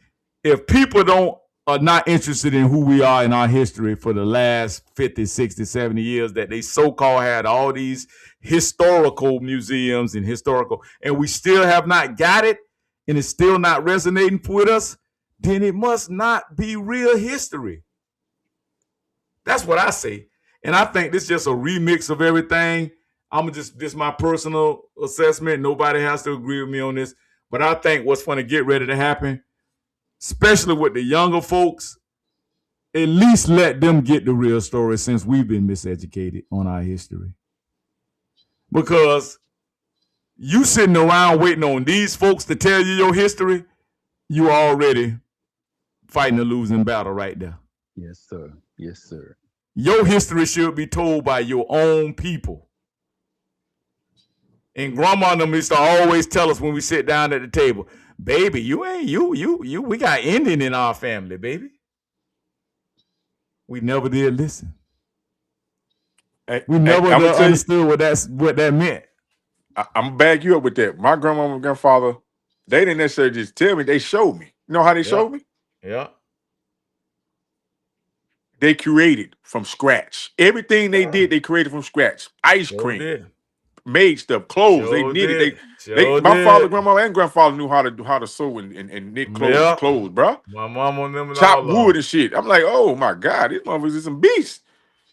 If people are not interested in who we are in our history for the last 50, 60, 70 years, that they so-called had all these historical museums and we still have not got it, and it's still not resonating with us, then it must not be real history. That's what I say. And I think this is just a remix of everything. This my personal assessment. Nobody has to agree with me on this. But I think what's going to get ready to happen, especially with the younger folks, at least let them get the real story, since we've been miseducated on our history. Because you sitting around waiting on these folks to tell you your history, you already fighting a losing battle right there. Yes, sir. Yes, sir. Your history should be told by your own people. And grandma and them used to always tell us when we sit down at the table, baby, we got Indian in our family, baby. We never did listen. We never understood what that meant. I'm gonna bag you up with that. My grandma and grandfather, they didn't necessarily just tell me, they showed me. You know how they showed me? Yeah. they created from scratch. Everything they did, they created from scratch. Ice cream, made stuff, clothes. They knitted. My father, grandma, and grandfather knew how to sew and knit clothes, bro. My mom on them and chop all wood and shit. I'm like, oh my god, these motherfuckers is some beasts.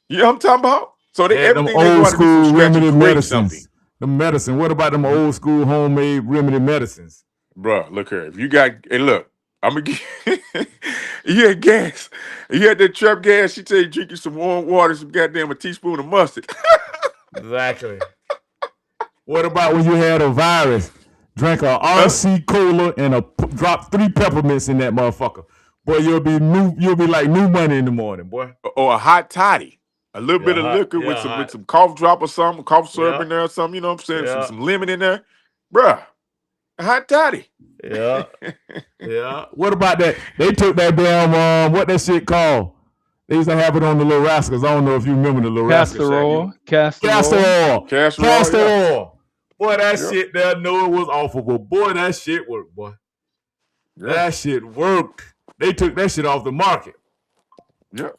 You know what I'm talking about? So they Had them everything they know old how to do from school scratch remedy and create medicines. something. The medicine. What about them old school homemade remedy medicines? Bruh, look here. If you got, hey, look, I'm gonna get you had gas. You had that trap gas. She tell you drink you some warm water, some goddamn a teaspoon of mustard. Exactly. What about when you had a virus? Drank a RC cola and drop 3 peppermints in that motherfucker. Boy, you'll be like new money in the morning, boy. Or a hot toddy. A little bit of liquor with some cough drop or something, cough syrup in there or something, you know what I'm saying? Some lemon in there. Bruh. A hot toddy. Yeah. Yeah. What about that? They took that damn what that shit called? They used to have it on the Little Rascals. I don't know if you remember the Little Rascals. Castor oil. Boy, that shit there, know it was awful, but boy, that shit worked, boy. That shit worked. They took that shit off the market. Yeah.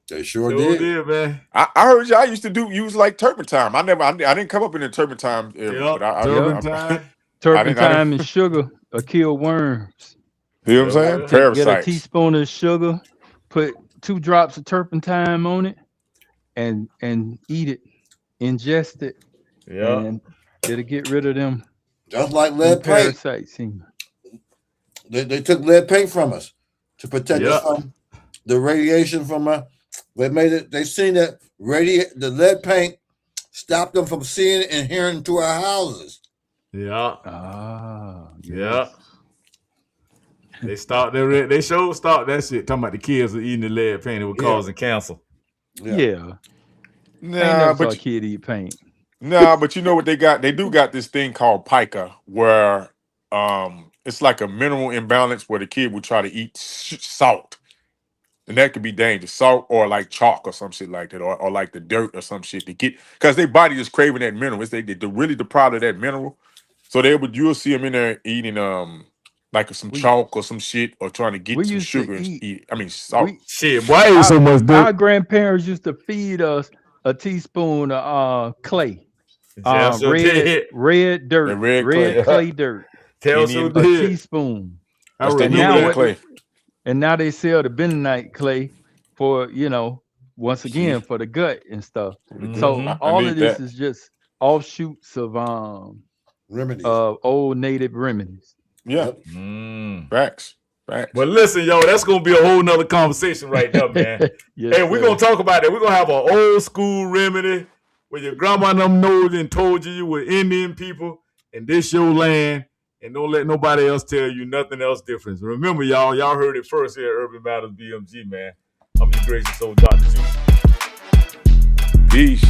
They sure did, man. I heard y'all used to use like turpentine. I didn't come up in the turpentine era, but turpentine and sugar will kill worms. You know what I'm saying? Parasites. Get a teaspoon of sugar, put 2 drops of turpentine on it, and eat it, ingest it, and it'll get rid of them. Just like lead paint. Parasites. They took lead paint from us to protect us from the radiation from they made it. They seen that the lead paint stopped them from seeing and hearing to our houses. Yeah. Yes. They stopped they showed stopped that shit. Talking about the kids were eating the lead paint. It was causing cancer. Yeah. Nah, but saw a kid eat paint. Nah, but you know what they got? They do got this thing called pica, where it's like a mineral imbalance where the kid would try to eat salt. And that could be dangerous. Salt or like chalk or some shit like that, or like the dirt or some shit to get, because their body is craving that mineral. It's they're really deprived of that mineral. So you'll see them in there eating like some chalk or some shit, or trying to get some sugar and eat. I mean salt. Why is so much dirt? Our grandparents used to feed us a teaspoon of clay. Red dirt. Red clay dirt. A teaspoon. And now they sell the bentonite clay for, once again, for the gut and stuff. So all of this is just offshoots of remedies, old native remedies. Yeah. Facts. But listen, yo, that's gonna be a whole nother conversation right there, man. Hey, we're gonna talk about that. We're gonna have an old school remedy where your grandma and them knows and told you were Indian people and this your land. And don't let nobody else tell you nothing else different. Remember, y'all heard it first here at Urban Matters BMG, man. I'm your gracious old Dr. Peace.